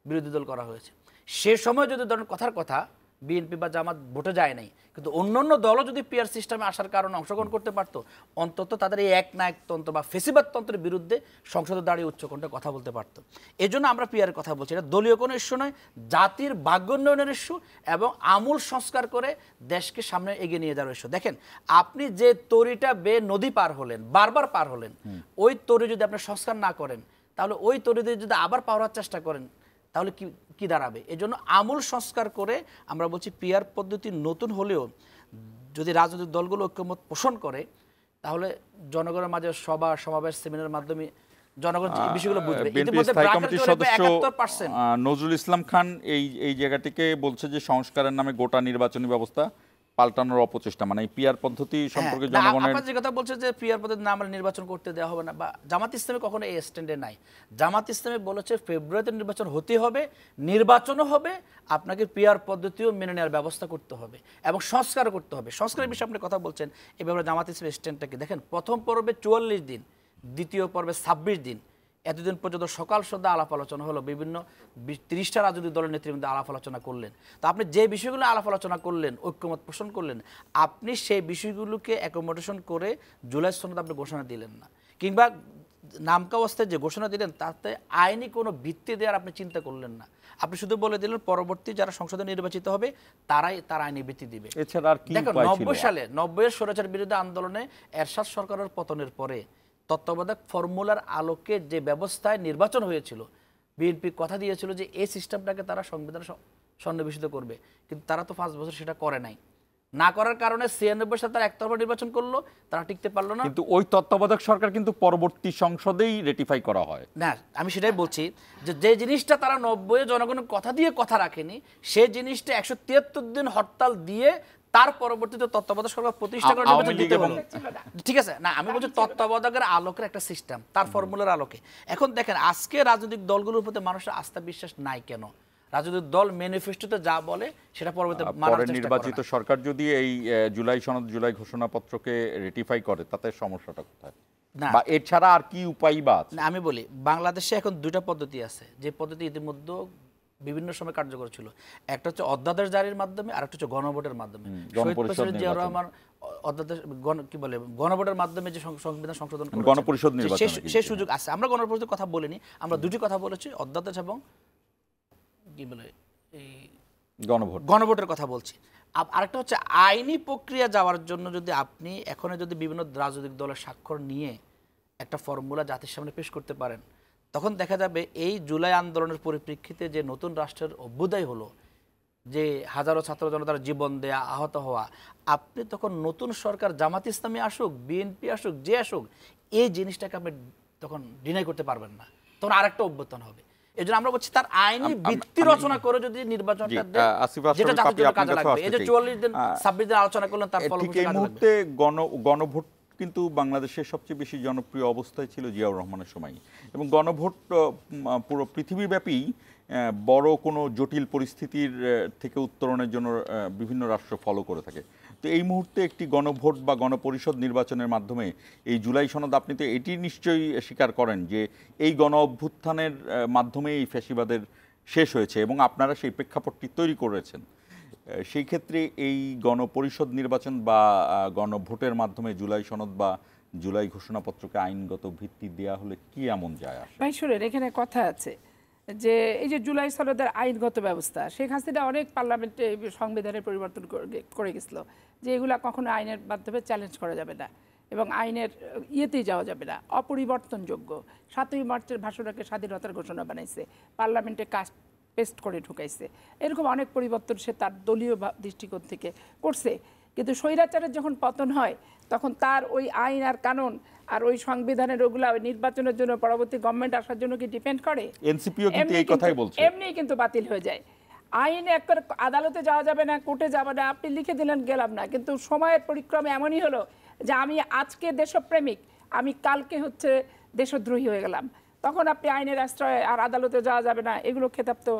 বিরোধী দল করা হয়েছে। সে সময় যদি ধরেন কথার কথা বিএনপি বা জামাত ভোটে যায় নাই, কিন্তু অন্যান্য দলও যদি পিআর সিস্টেমে আসার কারণে অংশগ্রহণ করতে পারতো, অন্তত তাদের এই একনায়কতন্ত্র বা ফেসিবাদতন্ত্রের বিরুদ্ধে সংসদে দাঁড়িয়ে উচ্চকণ্ঠে কথা বলতে পারতো। এই জন্য আমরা পিআরের কথা বলছি। এটা দলীয় কোনো ইস্যু নয়, জাতির ভাগ্যোন্নয়নের ইস্যু এবং আমূল সংস্কার করে দেশকে সামনে এগিয়ে নিয়ে যাওয়ার ইস্যু। দেখেন, আপনি যে তরিটা নদী পার হলেন, বারবার পার হলেন, ওই তরি যদি আপনি সংস্কার না করেন, তাহলে ওই তরিতে যদি আবার পার হওয়ার চেষ্টা করেন, তাহলে কি দাঁড়াবে? এই জন্য আমূল সংস্কার করে আমরা বলছি পিআর পদ্ধতি নতুন হলেও যদি রাজনৈতিক দলগুলো ঐক্যমত পোষণ করে, তাহলে জনগণের মাঝে সভা সমাবেশ সেমিনারের মাধ্যমে জনগণ এই বিষয়গুলো বুঝবে। বিএনপি স্থায়ী কমিটির সদস্য নজরুল ইসলাম খান এই জায়গাটিকে বলছে যে সংস্কারের নামে গোটা নির্বাচনী ব্যবস্থা পাল্টানোর অপচেষ্টা, মানে পিআর পদ্ধতি সম্পর্কে জনগণের আপনার যে কথা বলছে যে পিআর পদ্ধতি না আমরা নির্বাচন করতে দেওয়া হবে না, বা জামাত ইসলামী কখনো এই স্ট্যান্ডে নাই। জামাত ইসলামী বলেছে ফেব্রুয়ারিতে নির্বাচন হতে হবে, নির্বাচনও হবে, আপনাকে পিআর পদ্ধতিও মেনে নেওয়ার ব্যবস্থা করতে হবে এবং সংস্কারও করতে হবে। সংস্কারের বিষয়ে আপনি কথা বলছেন, এই ব্যাপারে জামাত ইসলামের স্ট্যান্ডটাকে দেখেন। প্রথম পর্বে 44 দিন, দ্বিতীয় পর্বে 26 দিন, এতদিন পর্যন্ত সকাল সন্ধ্যা আলাপ আলোচনা হলো, বিভিন্ন 30টা রাজনৈতিক দলের নেতৃবৃন্দ আলাপ আলোচনা করলেন। তো আপনি যে বিষয়গুলো আলাপ আলোচনা করলেন, ঐক্যমত পোষণ করলেন, আপনি সেই বিষয়গুলোকে অ্যাকোমোডেশন করে জুলাই সনদ আপনি ঘোষণা দিলেন না, কিংবা নামকা অবস্থায় যে ঘোষণা দিলেন তাতে আইনি কোনো ভিত্তি দেওয়ার আপনি চিন্তা করলেন না। আপনি শুধু বলে দিলেন পরবর্তী যারা সংসদে নির্বাচিত হবে তারাই তার আইনি ভিত্তি দিবে। এছাড়া আর কি দেখো, উপায় ছিল? 90 সালে 90-এর স্বৈরাচার বিরোধী আন্দোলনে এরশাদ সরকারের পতনের পরে তত্ত্বাবধায়ক ফর্মুলার আলোকে যে ব্যবস্থায় নির্বাচন হয়েছিল, বিএনপি কথা দিয়েছিল যে এই সিস্টেমটাকে তারা সংবিধানে সন্নিবেশিত করবে, কিন্তু তারা তো 5 বছর সেটা করে নাই। না করার কারণে 96 সালে তারা একতরফা নির্বাচন করলো, তারা টিকতে পারলো না। কিন্তু ওই তত্ত্বাবধায়ক সরকার কিন্তু পরবর্তী সংসদেই রেটিফাই করা হয় না, আমি সেটাই বলছি যে জিনিসটা তারা 90-এ জনগণের কথা দিয়ে কথা রাখেনি, সেই জিনিসটা 173 দিন হরতাল দিয়ে তার পরবর্তীতে তত্ত্বাবধায়ক সরকার প্রতিষ্ঠা করে নির্বাচন দিতে হলো। ঠিক আছে না, আমি বলছি তত্ত্বাবধায়কের আলোকের একটা সিস্টেম, তার ফর্মুলার আলোকে। এখন দেখেন, আজকে রাজনৈতিক দলগুলোর প্রতি মানুষের আস্থা বিশ্বাস নাই কেন? রাজনৈতিক দল ম্যানিফেস্টোতে যা বলে সেটা পরবর্তীতে মানার চেষ্টা করে না। নির্বাচিত সরকার যদি এই জুলাই সনদ, জুলাই ঘোষণাপত্রকে রেটিফাই করে, তাতে সমস্যাটা কোথায়? না, বা এর ছাড়া আর কি উপায় বা আছে? আমি বলি, বাংলাদেশে এখন 2টা পদ্ধতি আছে, যে পদ্ধতি ইতিমধ্যে বিভিন্ন সময় কার্যকর ছিল। একটা হচ্ছে অধ্যাদেশ জারির মাধ্যমে, আর একটা হচ্ছে গণভোটের মাধ্যমে। শহীদ প্রেসিডেন্ট জিয়াউর রহমান অধ্যাদেশ কি বলে গণভোটের মাধ্যমে যে সংবিধান সংশোধন করেছেন, গণপরিষদ নির্বাচন, সেই সুযোগ আছে। আমরা গণপরিষদের কথা বলিনি, আমরা দুটি কথা বলেছি, অধ্যাদেশ এবং কি বলে এই গণভোটের কথা বলছি। আরেকটা হচ্ছে আইনি প্রক্রিয়া যাওয়ার জন্য যদি আপনি এখন যদি বিভিন্ন রাজনৈতিক দলের স্বাক্ষর নিয়ে একটা ফর্মুলা জাতির সামনে পেশ করতে পারেন, তখন দেখা যাবে এই জুলাই আন্দোলনের পরিপ্রেক্ষিতে যে নতুন রাষ্ট্রের অভ্যুদয় হলো, যে হাজারো ছাত্র জনতার জীবন দেয়া, আহত হওয়া, আপনি তখন নতুন সরকার জামাত ইসলামী আসুক, বিএনপি আসুক, যে আসুক, এই জিনিসটাকে আপনি তখন ডিনাই করতে পারবেন না, তখন আরেকটা অভ্যুত্থান হবে। এই জন্য আমরা বলছি তার আইনি ভিত্তি রচনা করে যদি নির্বাচনটা যেটা জাতির জন্য কাজে লাগবে। এই যে 44 দিন 26 দিন আলোচনা করলেন, তার ফল এই মুহূর্তে গণভোট কিন্তু বাংলাদেশের সবচেয়ে বেশি জনপ্রিয় অবস্থায় ছিল জিয়াউর রহমানের সময়, এবং গণভোট পুরো পৃথিবীব্যাপী বড় কোনো জটিল পরিস্থিতির থেকে উত্তরণের জন্য বিভিন্ন রাষ্ট্র ফলো করে থাকে। তো এই মুহূর্তে একটি গণভোট বা গণপরিষদ নির্বাচনের মাধ্যমে এই জুলাই সনদ, আপনি তো এটি নিশ্চয়ই স্বীকার করেন যে এই গণ অভ্যুত্থানের মাধ্যমে এই ফ্যাসিবাদের শেষ হয়েছে এবং আপনারা সেই প্রেক্ষাপটটি তৈরি করেছেন। সেই ক্ষেত্রে এই গণপরিষদ নির্বাচন বা গণভোটের মাধ্যমে জুলাই সনদ বা জুলাই ঘোষণাপত্রকে আইনগত ভিত্তি দেওয়া হলে কি এমন যায় আসে? ভাই শুনেন, এখানে কথা আছে যে এই যে জুলাই সনদের আইনগত ব্যবস্থা, শেখ হাসিনা অনেক পার্লামেন্টে সংবিধানের পরিবর্তন করে গেছিল, যে এগুলা কখনো আইনের মাধ্যমে চ্যালেঞ্জ করা যাবে না এবং আইনের ইয়েতেই যাওয়া যাবে না, অপরিবর্তনযোগ্য। 7ই মার্চের ভাষণটাকে স্বাধীনতার ঘোষণা বানাইছে, পার্লামেন্টে কাস্ট পেস্ট করে ঢুকাইছে, এরকম অনেক পরিবর্তন সে তার দলীয় দৃষ্টিকোণ থেকে করছে। কিন্তু স্বৈরাচারের যখন পতন হয়, তখন তার ওই আইন আর কানুন আর ওই সংবিধানের ওগুলা নির্বাচনের জন্য পরবর্তী গভর্নমেন্ট আসার জন্য কি ডিপেন্ড করে? এনসিপিও কিন্তু এই কথাই বলছে, এমনি কিন্তু বাতিল হয়ে যায়। আইন একবার আদালতে যাওয়া যাবে না, কোর্টে যাবে না, আপনি লিখে দিলেন গেলাম না, কিন্তু সময়ের পরিক্রমে এমনই হলো যে আমি আজকে দেশপ্রেমিক, আমি কালকে হচ্ছে দেশদ্রোহী হয়ে গেলাম। তখন আপনি আইনের আশ্রয় আর আদালতে যাওয়া যাবে না, এগুলো খেতাব তো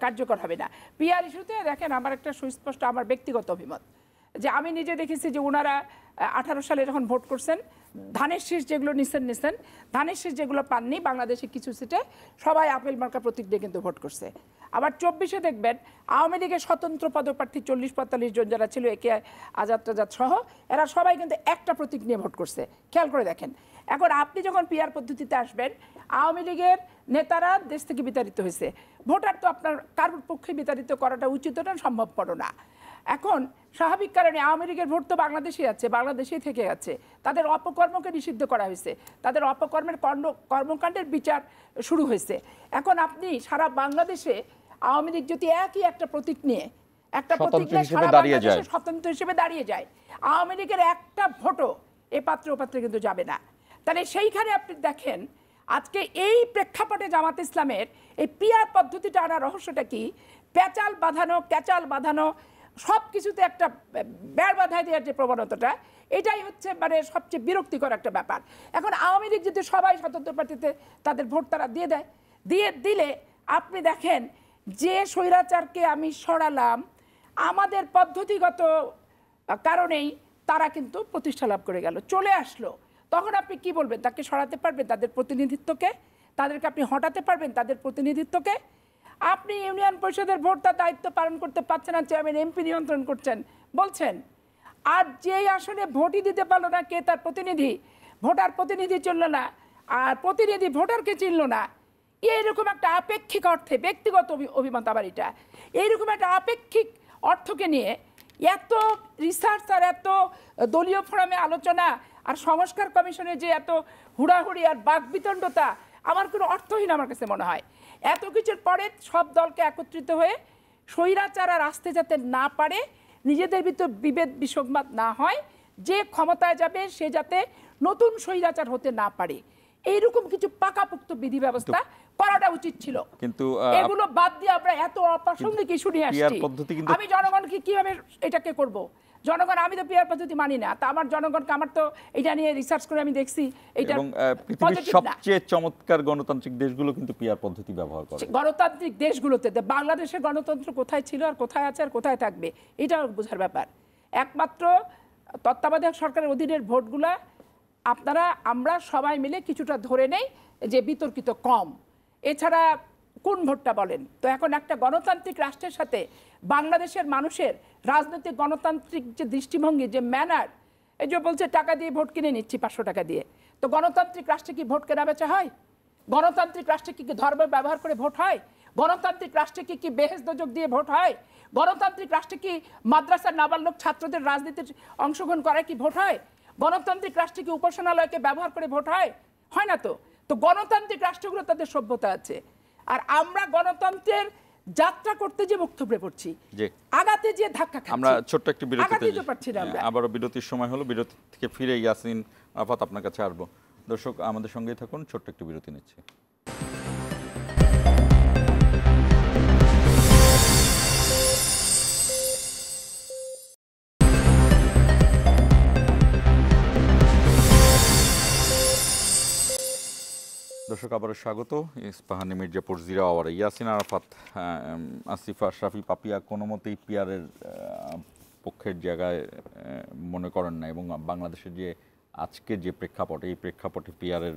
কার্যকর হবে না। পিআর ইস্যুতে দেখেন আমার একটা সুস্পষ্ট আমার ব্যক্তিগত অভিমত, যে আমি নিজে দেখেছি যে ওনারা 18 সালে যখন ভোট করছেন, ধানের শীষ যেগুলো নিছেন, ধানের শীষ যেগুলো পাননি, বাংলাদেশে কিছু সিটে সবাই আপেল মার্কা প্রতীক দিয়ে কিন্তু ভোট করছে। আবার 24-এ দেখবেন আওয়ামী লীগের স্বতন্ত্র পদপ্রার্থী 40-45 জন যারা ছিল, একে আজাদ টাজাদ সহ, এরা সবাই কিন্তু একটা প্রতীক নিয়ে ভোট করছে। খেয়াল করে দেখেন। এখন আপনি যখন পিআর পদ্ধতিতে আসবেন, আওয়ামী লীগের নেতারা দেশ থেকে বিতাড়িত হয়েছে, ভোটার তো আপনার কারোর পক্ষে বিতাড়িত করাটা উচিত না, সম্ভবপর না। এখন স্বাভাবিক কারণে আওয়ামী লীগের ভোট তো বাংলাদেশেই আছে, বাংলাদেশেই থেকে আছে, তাদের অপকর্মকে নিষিদ্ধ করা হয়েছে, তাদের অপকর্মের কর্মকাণ্ডের বিচার শুরু হয়েছে। এখন আপনি সারা বাংলাদেশে আওয়ামী লীগ যদি একই একটা প্রতীক নিয়ে একটা প্রতীক নিয়ে সারা বাংলাদেশে স্বতন্ত্র হিসেবে দাঁড়িয়ে যায়, আওয়ামী লীগের একটা ভোটও এ পাত্রে ও পাত্রে কিন্তু যাবে না। তাহলে সেইখানে আপনি দেখেন আজকে এই প্রেক্ষাপটে জামাত ইসলামের এই পিআর পদ্ধতিটা আনার রহস্যটা কি? প্যাচাল বাঁধানো, ক্যাচাল বাঁধানো, সব কিছুতে একটা বেড় বাঁধায় দেওয়ার যে প্রবণতাটা, এটাই হচ্ছে মানে সবচেয়ে বিরক্তিকর একটা ব্যাপার। এখন আওয়ামী লীগ যদি সবাই স্বতন্ত্র প্রার্থীতে তাদের ভোট তারা দিলে আপনি দেখেন যে স্বৈরাচারকে আমি সরালাম আমাদের পদ্ধতিগত কারণেই তারা কিন্তু প্রতিষ্ঠা লাভ করে গেল, চলে আসলো। তখন আপনি কি বলবেন? তাকে সরাতে পারবেন তাদের প্রতিনিধিত্বকে? তাদেরকে আপনি হটাতে পারবেন তাদের প্রতিনিধিত্বকে? আপনি ইউনিয়ন পরিষদের ভোট তার দায়িত্ব পালন করতে পারছেন না, চেয়ারম্যান এমপি নিয়ন্ত্রণ করছেন বলছেন, আর যেই আসনে ভোটই দিতে পারলো না কে তার প্রতিনিধি, ভোটার প্রতিনিধি চললো না, আর প্রতিনিধি ভোটারকে চিনল না। এইরকম একটা আপেক্ষিক অর্থে, ব্যক্তিগত অভিমত আবার এটা, এইরকম একটা আপেক্ষিক অর্থকে নিয়ে এত রিসার্চ আর এত দলীয় ফোরামে আলোচনা আর সংস্কার কমিশনে যে এত হুড়াহুড়ি আর বাকবিতণ্ডতা, আমার কোনো অর্থহীন আমার কাছে মনে হয়। এত কিছুর পরে সব দলকে একত্রিত হয়ে স্বৈরাচার আর আসতে যাতে না পারে, নিজেদের ভিতর বিভেদ বিসংবাদ না হয়, যে ক্ষমতায় যাবে সে যাতে নতুন স্বৈরাচার হতে না পারে, এইরকম কিছু পাকাপোক্ত বিধি ব্যবস্থা করাটা উচিত ছিল। কিন্তু এগুলো বাদ দিয়ে আমরা এত অপ্রাসঙ্গিক ইস্যু নিয়ে আসছি। আমি জনগণকে কিভাবে এটাকে করব? জনগণ, আমি তো পিআর পদ্ধতি মানি না, তা আমার জনগণকে, আমার তো এটা নিয়ে রিসার্চ করে আমি দেখছি এটা পৃথিবীর সবচেয়ে চমৎকার গণতান্ত্রিক দেশগুলো কিন্তু পিআর পদ্ধতি ব্যবহার করে। গণতান্ত্রিক দেশগুলোতে বাংলাদেশের গণতন্ত্র কোথায় ছিল আর কোথায় আছে আর কোথায় থাকবে, এটা বোঝার ব্যাপার। একমাত্র তত্ত্বাবধায়ক সরকারের অধীনের ভোটগুলা আমরা সবাই মিলে কিছুটা ধরে নেই যে বিতর্কিত কম, এছাড়া কোন ভোটটা বলেন তো? এখন একটা গণতান্ত্রিক রাষ্ট্রের সাথে বাংলাদেশের মানুষের রাজনৈতিক গণতান্ত্রিক যে দৃষ্টিভঙ্গি, যে ম্যানার, এই যে বলছে টাকা দিয়ে ভোট কিনে নিচ্ছি 500 টাকা দিয়ে, তো গণতান্ত্রিক রাষ্ট্রে কি ভোট কেনা বেচা হয়? গণতান্ত্রিক রাষ্ট্রে কি ধর্ম ব্যবহার করে ভোট হয়? গণতান্ত্রিক রাষ্ট্রে কি বেহেস দোজক দিয়ে ভোট হয়? গণতান্ত্রিক রাষ্ট্রে কি মাদ্রাসার নাবালক ছাত্রদের রাজনীতির অংশগ্রহণ করায় কি ভোট হয়? গণতান্ত্রিক রাষ্ট্রে কি উপাসনালয়কে ব্যবহার করে ভোট হয়? হয় না তো। তো গণতান্ত্রিক রাষ্ট্রগুলো তাদের সভ্যতা আছে, আর আমরা গণতন্ত্রের যাত্রা করতে যে বক্তব্যে পড়ছি, আগাতে যে ধাক্কা খাচ্ছি। আমরা ছোট্ট একটি বিরতি, আবারও বিরতির সময় হলো, বিরতি থেকে ফিরে ইয়াসিন আরাফাত আপনার কাছে আসবো। দর্শক আমাদের সঙ্গেই থাকুন, ছোট্ট একটি বিরতি নিচ্ছি। দর্শক আবারও স্বাগত। ইস্পাহানি, মির্জাপুর, জিরাওয়ার, ইয়াসিন আরাফাত, আসিফা, শাফি, পাপিয়া কোনো মতেই পিআরের পক্ষের জায়গায় মনে করেন না, এবং বাংলাদেশের যে আজকের যে প্রেক্ষাপট, এই প্রেক্ষাপটে পিআরের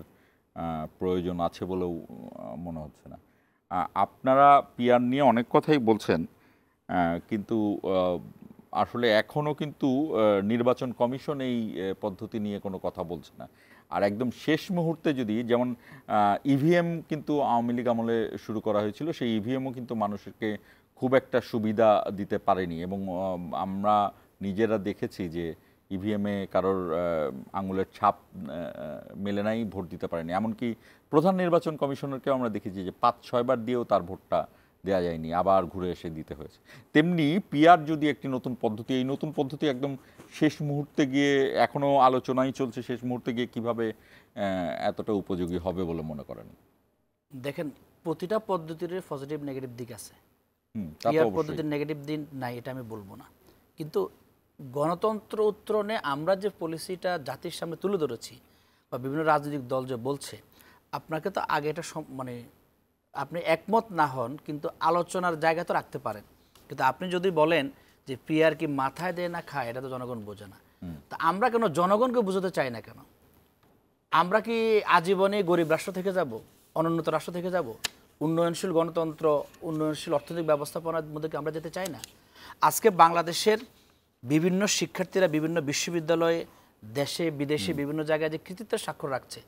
প্রয়োজন আছে বলেও মনে হচ্ছে না। আপনারা পিআর নিয়ে অনেক কথাই বলছেন, কিন্তু আসলে এখনও কিন্তু নির্বাচন কমিশন এই পদ্ধতি নিয়ে কোনো কথা বলছে না। আর একদম শেষ মুহূর্তে যদি, যেমন ইভিএম কিন্তু আওয়ামী লীগ আমলে শুরু করা হয়েছিল, সেই ইভিএমও কিন্তু মানুষকে খুব একটা সুবিধা দিতে পারেনি, এবং আমরা নিজেরা দেখেছি যে ইভিএমে কারোর আঙুলের ছাপ মেলে নাই, ভোট দিতে পারেনি। এমনকি প্রধান নির্বাচন কমিশনারকেও আমরা দেখেছি যে 5-6 বার দিয়েও তার ভোটটা দেওয়া যায়নি, আবার ঘুরে এসে দিতে হয়েছে। তেমনি পিআর যদি একটি নতুন পদ্ধতি, এই নতুন পদ্ধতি একদম শেষ মুহূর্তে গিয়ে, এখনও আলোচনাই চলছে, শেষ মুহূর্তে গিয়ে কিভাবে এতটা উপযোগী হবে বলে মনে করেন? দেখেন, প্রতিটা পদ্ধতির পজিটিভ নেগেটিভ দিক আছে। পিআর পদ্ধতির নেগেটিভ দিক নাই এটা আমি বলবো না, কিন্তু গণতন্ত্র উত্তরণে আমরা যে পলিসিটা জাতির সামনে তুলে ধরেছি বা বিভিন্ন রাজনৈতিক দল যে বলছে, আপনাকে তো আগে এটা মানে আপনি একমত না হন কিন্তু আলোচনার জায়গা তো রাখতে পারেন, কিন্তু আপনি যদি বলেন যে পিআর কি মাথায় দেয় না খায়, এটা তো জনগণ বোঝে না। তা আমরা কেন জনগণকে বুঝতে চাই না কেন? আমরা কি আজীবনে গরিব রাষ্ট্র থেকে যাব, অনুন্নত রাষ্ট্র থেকে যাব? উন্নয়নশীল গণতন্ত্র, উন্নয়নশীল অর্থনৈতিক ব্যবস্থাপনার মধ্যে কি আমরা যেতে চাই না? আজকে বাংলাদেশের বিভিন্ন শিক্ষার্থীরা বিভিন্ন বিশ্ববিদ্যালয়ে দেশে বিদেশে বিভিন্ন জায়গায় যে কৃতিত্বের স্বাক্ষর রাখছে,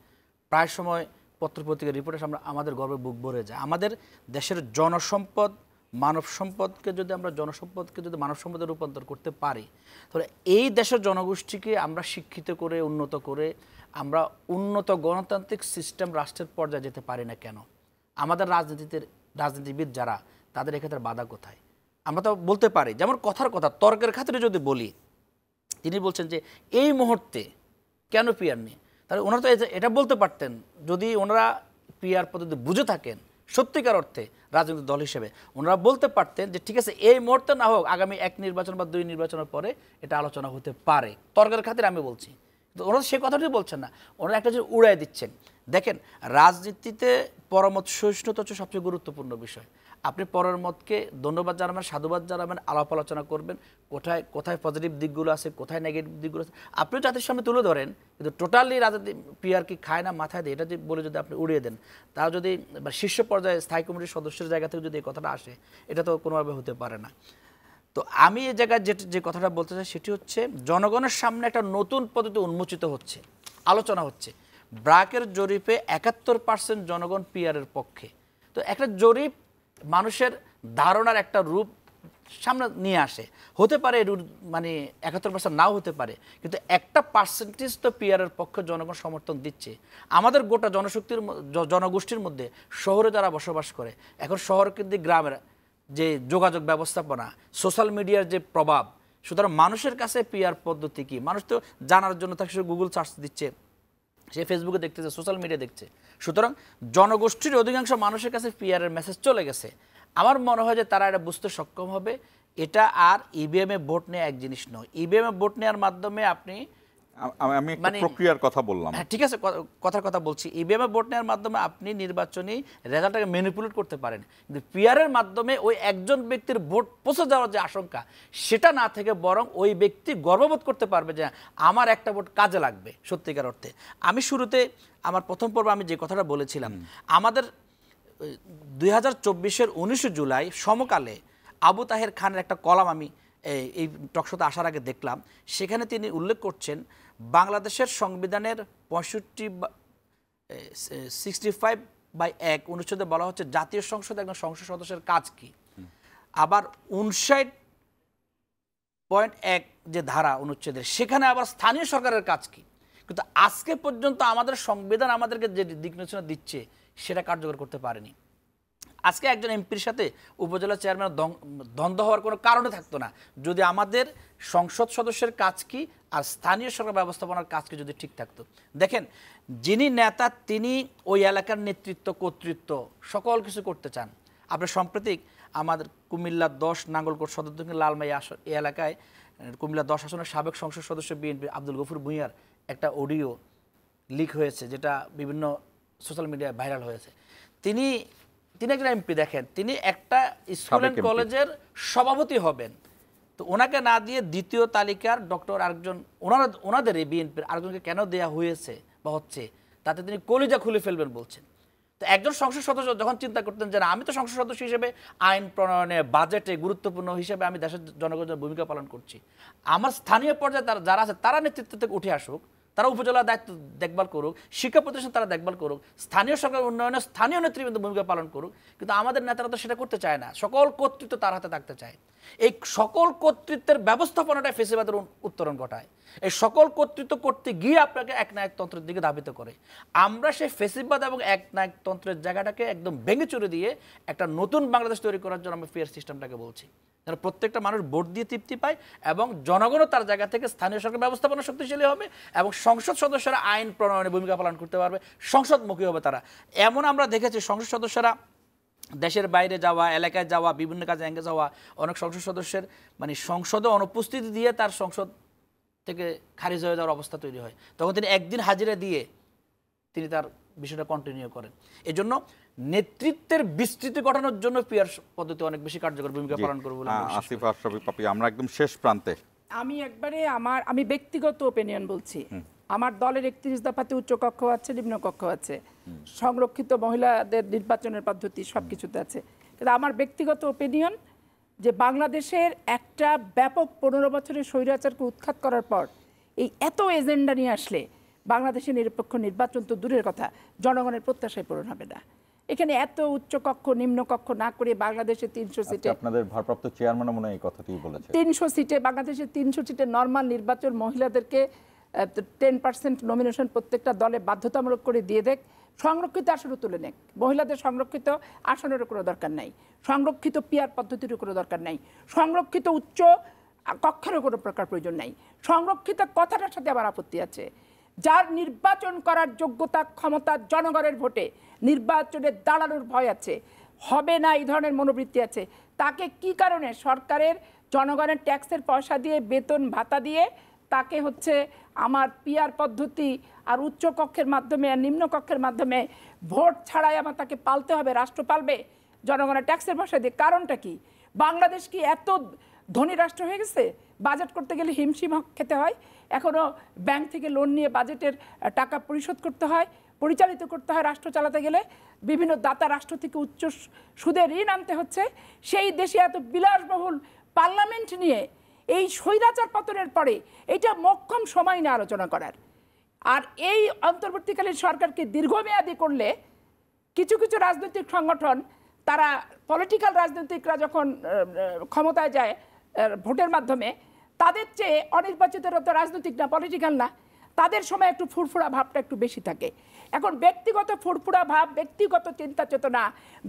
প্রায় সময় পত্রপত্রিকার রিপোর্টে আমরা আমাদের গর্বে বুক ভরে যায়। আমাদের দেশের জনসম্পদ, মানব সম্পদকে যদি আমরা জনসম্পদকে যদি মানব সম্পদে রূপান্তর করতে পারি, তাহলে এই দেশের জনগোষ্ঠীকে আমরা শিক্ষিত করে উন্নত করে আমরা উন্নত গণতান্ত্রিক সিস্টেম রাষ্ট্রের পর্যায়ে যেতে পারি না কেন? আমাদের রাজনীতিবিদ যারা, তাদের এক্ষেত্রে বাধা কোথায়? আমরা তো বলতে পারি, যেমন কথার কথা তর্কের খাতিরে যদি বলি, তিনি বলছেন যে এই মুহূর্তে কেন পিআর নেই, তাহলে ওনারা তো এটা বলতে পারতেন, যদি ওনারা পিআর পদ্ধতি বুঝে থাকেন সত্যিকার অর্থে রাজনৈতিক দল হিসেবে, ওনারা বলতে পারতেন যে ঠিক আছে এই মুহূর্তে না হোক, আগামী 1 নির্বাচন বা 2 নির্বাচনের পরে এটা আলোচনা হতে পারে। তর্কের খাতিরে আমি বলছি, কিন্তু ওনারা সে কথাটি বলছেন না, ওনারা একটা জিনিস উড়াই দিচ্ছেন। দেখেন, রাজনীতিতে পরমত সহিষ্ণুতা হচ্ছে সবচেয়ে গুরুত্বপূর্ণ বিষয়। আপনি পরের মতকে ধন্যবাদ জানাবেন, সাধুবাদ জানাবেন, আলাপ আলোচনা করবেন, কোথায় কোথায় পজিটিভ দিকগুলো আছে, কোথায় নেগেটিভ দিকগুলো আছে আপনি জাতির সামনে তুলে ধরেন। কিন্তু টোটালি রাজনীতি পিআর কি খায় না মাথায় দেয় এটা বলে যদি আপনি উড়িয়ে দেন, তাও যদি শীর্ষ পর্যায়ে স্থায়ী কমিটির সদস্যের জায়গা থেকে যদি এই কথাটা আসে, এটা তো কোনোভাবে হতে পারে না। তো আমি এই জায়গায় যে কথাটা বলতে চাই সেটি হচ্ছে, জনগণের সামনে একটা নতুন পদ্ধতি উন্মোচিত হচ্ছে, আলোচনা হচ্ছে। ব্র্যাকের জরিপে 71% জনগণ পিআরের পক্ষে। তো একটা জরিপ মানুষের ধারণার একটা রূপ সামনে নিয়ে আসে, হতে পারে মানে 71% নাও হতে পারে, কিন্তু একটা পার্সেন্টেজ তো পিআরের পক্ষে জনগণ সমর্থন দিচ্ছে। আমাদের গোটা জনগোষ্ঠীর মধ্যে শহরে যারা বসবাস করে, এখন শহর কিন্তু গ্রামের যে যোগাযোগ ব্যবস্থাপনা, সোশ্যাল মিডিয়ার যে প্রভাব, সুতরাং মানুষের কাছে পিআর পদ্ধতি কি, মানুষ তো জানার জন্য তাকে গুগল সার্চ দিচ্ছে, সে ফেসবুকে দেখতেছে, সোশ্যাল মিডিয়া দেখছে। সুতরাং জনগোষ্ঠীর অধিকাংশ মানুষের কাছে পিআরের মেসেজ চলে গেছে। আমার মনে হয় যে তারা এটা বুঝতে সক্ষম হবে, এটা আর ইভিএমে ভোট নেওয়া এক জিনিস নয়। ইভিএমে ভোট নেওয়ার মাধ্যমে আপনি আমি একটা প্রক্রিয়ার কথা বললাম, হ্যাঁ ঠিক আছে, কথার কথা বলছি, ইভিএমে ভোট নেওয়ার মাধ্যমে আপনি নির্বাচনী রেজাল্টটাকে ম্যানিপুলেট করতে পারেন, কিন্তু পিআরের মাধ্যমে ওই একজন ব্যক্তির ভোট পৌঁছে যাওয়ার যে আশঙ্কা, সেটা না থেকে বরং ওই ব্যক্তি গর্ববোধ করতে পারবে যে আমার একটা ভোট কাজে লাগবে সত্যিকার অর্থে। আমি শুরুতে আমার প্রথম পর্বে আমি যে কথাটা বলেছিলাম, আমাদের 2024-এর 19 জুলাই সমকালে আবু তাহের খানের একটা কলাম আমি এই টকশোতে আসার আগে দেখলাম। সেখানে তিনি উল্লেখ করছেন, বাংলাদেশের সংবিধানের 65/1 অনুচ্ছেদে বলা হচ্ছে জাতীয় সংসদে একজন সংসদ সদস্যের কাজ কি। আবার 59.1 যে ধারা অনুচ্ছেদের, সেখানে আবার স্থানীয় সরকারের কাজ কি। কিন্তু আজকে পর্যন্ত আমাদের সংবিধান আমাদেরকে যে দিক নির্দেশনা দিচ্ছে সেটা কার্যকর করতে পারেনি। আজকে একজন এমপির সাথে উপজেলা চেয়ারম্যান দ্বন্দ্ব হওয়ার কোনো কারণে থাকতো না যদি আমাদের সংসদ সদস্যের কাজ কি আর স্থানীয় সরকার ব্যবস্থাপনার কাজ কি যদি ঠিক থাকতো। দেখেন, যিনি নেতা তিনি ওই এলাকার নেতৃত্ব, কর্তৃত্ব সকল কিছু করতে চান। আপনি সাম্প্রতিক আমাদের কুমিল্লা 10 নাঙ্গলকোট সদর দক্ষিণ লালমাই এই এলাকায় কুমিল্লা 10 আসনের সাবেক সংসদ সদস্য বিএনপি আব্দুল গফুর ভূঁইয়ার একটা অডিও লিক হয়েছে, যেটা বিভিন্ন সোশ্যাল মিডিয়ায় ভাইরাল হয়েছে। তিনি একজন এমপি, দেখেন তিনি একটা স্কুল অ্যান্ড কলেজের সভাপতি হবেন, তো ওনাকে না দিয়ে দ্বিতীয় তালিকার ডক্টর আরেকজন ওনাদের এই বিএনপির আরেকজনকে কেন দেয়া হয়েছে বা হচ্ছে, তাতে তিনি কলিজা খুলে ফেলবেন বলছেন। তো একজন সংসদ সদস্য যখন চিন্তা করতেন যে আমি তো সংসদ সদস্য হিসেবে আইন প্রণয়নে, বাজেটে গুরুত্বপূর্ণ হিসেবে আমি দেশের জনগণের ভূমিকা পালন করছি, আমার স্থানীয় পর্যায়ে যারা আছে তারা নেতৃত্ব থেকে উঠে আসুক, তারা উপজেলার দায়িত্ব দেখভাল করুক, শিক্ষা প্রতিষ্ঠান তারা দেখভাল করুক, স্থানীয় সরকার উন্নয়নে স্থানীয় নেতৃবৃন্দ ভূমিকা পালন করুক। কিন্তু আমাদের নেতারা তো সেটা করতে চায় না, সকল কর্তৃত্ব তার হাতে থাকতে চায়। এই সকল কর্তৃত্বের ব্যবস্থাপনাটা ফেসিবাদের উত্তরণ ঘটায়। এই সকল কর্তৃত্ব করতে গিয়ে আপনাকে একনায়কতন্ত্রের দিকে ধাবিত করে। আমরা সেই ফেসিবাদ এবং একনায়কতন্ত্রের জায়গাটাকে একদম ভেঙে চুরে দিয়ে একটা নতুন বাংলাদেশ তৈরি করার জন্য আমি পিআর সিস্টেমটাকে বলছি, যেন প্রত্যেকটা মানুষ ভোট দিয়ে তৃপ্তি পায় এবং জনগণও তার জায়গা থেকে স্থানীয় সরকার ব্যবস্থাপনা শক্তিশালী হবে এবং সংসদ সদস্যরা আইন প্রণয়নে ভূমিকা পালন করতে পারবে, সংসদমুখী হবে তারা। এমন আমরা দেখেছি সংসদ সদস্যরা দেশের বাইরে যাওয়া, এলাকায় যাওয়া, বিভিন্ন কাজে এঙ্গেজ হওয়া, অনেক সংসদ সদস্যের মানে সংসদে অনুপস্থিতি দিয়ে তার সংসদ থেকে খারিজ হয়ে যাওয়ার অবস্থা তৈরি হয়। তখন তিনি একদিন হাজিরা দিয়ে তিনি তার বিষয়টা কন্টিনিউ করেন। এজন্য নেতৃত্বের বিস্তৃতি ঘটানোর জন্য পিআর পদ্ধতি অনেক বেশি কার্যকর ভূমিকা পালন করবে বলে আমরা বিশ্বাস আসিফ করি। আশরাফি পাপি, আমরা একদম শেষ প্রান্তে। আমি ব্যক্তিগত ওপিনিয়ন বলছি। আমার দলের 31 দফাতে উচ্চ কক্ষ আছে, নিম্ন কক্ষ আছে, সংরক্ষিত মহিলাদের নির্বাচনের পদ্ধতি সবকিছুতে আছে। কিন্তু আমার ব্যক্তিগত ওপিনিয়ন যে বাংলাদেশের একটা ব্যাপক 15 বছরের স্বৈরাচারকে উৎখাত করার পর এই এত এজেন্ডা নিয়ে আসলে বাংলাদেশের নিরপেক্ষ নির্বাচন তো দূরের কথা, জনগণের প্রত্যাশায় পূরণ হবে না। এখানে এত উচ্চ কক্ষ নিম্ন কক্ষ না করে বাংলাদেশে 300 সিটে, আপনাদের ভারপ্রাপ্ত চেয়ারম্যান মনে হয় এই কথাটি বলেছে, 300 সিটে বাংলাদেশে 300 সিটে নরমাল নির্বাচন, মহিলাদেরকে 10% নমিনেশন প্রত্যেকটা দলে বাধ্যতামূলক করে দিয়ে দেখ, সংরক্ষিত আসনও তুলে নেক। মহিলাদের সংরক্ষিত আসনেরও কোনো দরকার নাই, সংরক্ষিত পিআর পদ্ধতিরও কোনো দরকার নাই, সংরক্ষিত উচ্চ কক্ষেরও কোনো প্রকার প্রয়োজন নাই। সংরক্ষিত কথাটার সাথে আমার আপত্তি আছে। যার নির্বাচন করার যোগ্যতা ক্ষমতা জনগণের ভোটে নির্বাচনে দাঁড়ানোর ভয় আছে, হবে না এই ধরনের মনোবৃত্তি আছে, তাকে কি কারণে সরকারের জনগণের ট্যাক্সের পয়সা দিয়ে বেতন ভাতা দিয়ে তাকে হচ্ছে আমার পিআর পদ্ধতি আর উচ্চ কক্ষের মাধ্যমে আর নিম্ন কক্ষের মাধ্যমে ভোট ছাড়াই আমার তাকে পালতে হবে, রাষ্ট্র পালবে জনগণের ট্যাক্সের পয়সা দিয়ে? কারণটা কি? বাংলাদেশ কি এত ধনী রাষ্ট্র হয়ে গেছে? বাজেট করতে গেলে হিমশিম খেতে হয়, এখনও ব্যাংক থেকে লোন নিয়ে বাজেটের টাকা পরিশোধ করতে হয়, পরিচালিত করতে হয় রাষ্ট্র চালাতে গেলে, বিভিন্ন দাতা রাষ্ট্র থেকে উচ্চ সুদে ঋণ আনতে হচ্ছে। সেই দেশে এত বিলাসবহুল পার্লামেন্ট নিয়ে এই স্বৈরাচার পতনের পরে এটা মোক্ষম সময় নিয়ে আলোচনা করার। আর এই অন্তর্বর্তীকালীন সরকারকে দীর্ঘমেয়াদী করলে কিছু কিছু রাজনৈতিক সংগঠন, তারা পলিটিক্যাল রাজনৈতিকরা যখন ক্ষমতায় যায় ভোটের মাধ্যমে, তাদের চেয়ে অনির্বাচিতরা তো রাজনৈতিক না, পলিটিক্যাল না, তাদের সময় একটু ফুরফুরা ভাবটা একটু বেশি থাকে। এখন ব্যক্তিগত ফুরফুরা ভাব, ব্যক্তিগত চিন্তা চেতনা,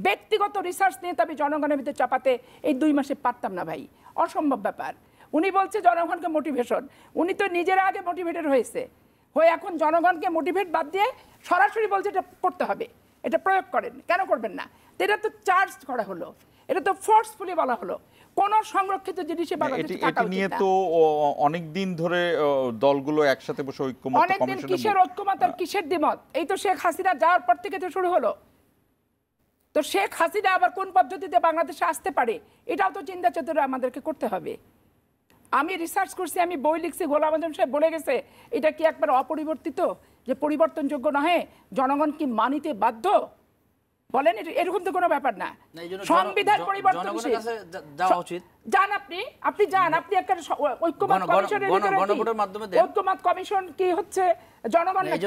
ব্যক্তিগত রিসার্চ নিয়ে তবে জনগণের ভিতরে চাপাতে এই 2 মাসে পারতাম না ভাই, অসম্ভব ব্যাপার। উনি বলছে জনগণকে মোটিভেশন, উনি তো নিজেরা আগে মোটিভেটেড হয়ে এখন জনগণকে মোটিভেট বাদ দিয়ে সরাসরি বলছে এটা করতে হবে, এটা প্রয়োগ করেন, কেন করবেন না? এটা তো চার্জ করা হলো, এটা তো ফোর্সফুলি বলা হলো। কোন সংরক্ষিত জিনিসে বাংলাদেশে থাকা উচিত না। এটি নিয়ে তো অনেক দিন ধরে দলগুলো একসাথে বসে ঐক্যমত্য অনেকদিন কমিশনে, কিসের ঐক্যমত আর কিসের দ্বিমত? এই তো শেখ হাসিনা যাওয়ার পর থেকে তো শুরু হলো। তো শেখ হাসিনা আবার কোন পদ্ধতিতে বাংলাদেশে আসতে পারে এটাও তো চিন্তা চেতনা আমাদেরকে করতে হবে। আমি রিসার্চ করছি, আমি বই লিখছি, গোলাম আজম সাহেব বলে গেছে এটা কি একবার অপরিবর্তিত, যে পরিবর্তনযোগ্য নহে, জনগণ কি মানিতে বাধ্য? বলেন, এরকম তো কোনো ব্যাপার না। সংবিধান পরিবর্তনশীল, যাওয়া উচিত। যান আপনি যান, আপনি একটা ঐক্যমত কমিশনের ঐক্যমত কমিশন কি হচ্ছে জনগণ নাকি?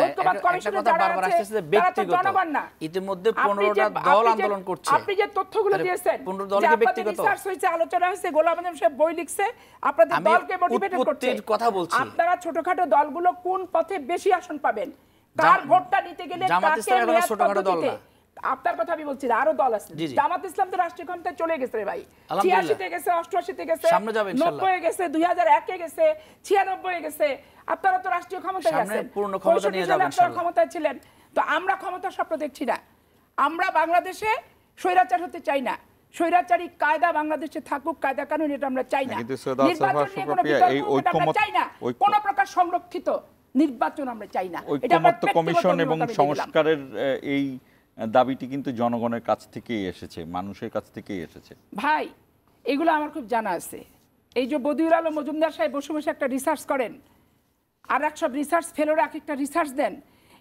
ঐক্যমত কমিশনে যারা আছে তারা তো জনগণ না। ইতিমধ্যে 15টা দল আন্দোলন করছে। আপনি যে তথ্যগুলো দিয়েছেন, 15 দলকে ব্যক্তিগত রিসার্চ হয়েছে, আলোচনা হয়েছে, গোলাম আজম সাহেব বই লিখছে, আপনাদের দলকে মোটিভেট করছে। কথা বলছি, আপনারা ছোটখাটো দলগুলো কোন পথে বেশি আসন পাবেন, কার ভোটটা নিতে গেলে জামাত ইসলাম এখন ছোটখাটো দল না। আপনার কথা আমি বলছি, আরো দল আছে। জামাত ইসলাম তো রাষ্ট্রীয় ক্ষমতায় চলে গেছে রে ভাই, 86 গেছে, 88 গেছে, 90 গেছে, 2001 গেছে, 96 গেছে। আপনারা তো রাষ্ট্রীয় ক্ষমতায় আছেন, পূর্ণ ক্ষমতা নিয়ে যাবেন আপনারা ক্ষমতায় ছিলেন। তো আমরা ক্ষমতার স্বপ্ন দেখছি না। আমরা বাংলাদেশে স্বৈরাচার হতে চাই না, স্বৈরাচারী কায়দা বাংলাদেশে থাকুক, কায়দা কানুন এটা আমরা চাই না। নির্বাচন নিয়ে কোনো বিতর্ক আমরা চাই না, কোনো প্রকার সংরক্ষিত নির্বাচন আমরা চাই না। এটা ঐক্যমত্য কমিশন এবং সংস্কারের এই দাবিটি কিন্তু জনগণের কাছ থেকেই এসেছে, মানুষের কাছ থেকেই এসেছে ভাই। এগুলো আমার খুব জানা আছে। এই যে বদিউল আলম মজুমদার সাহেব বসে বসে একটা রিসার্চ করেন, আর এক সব রিসার্চ ফেলোরা এক একটা রিসার্চ দেন,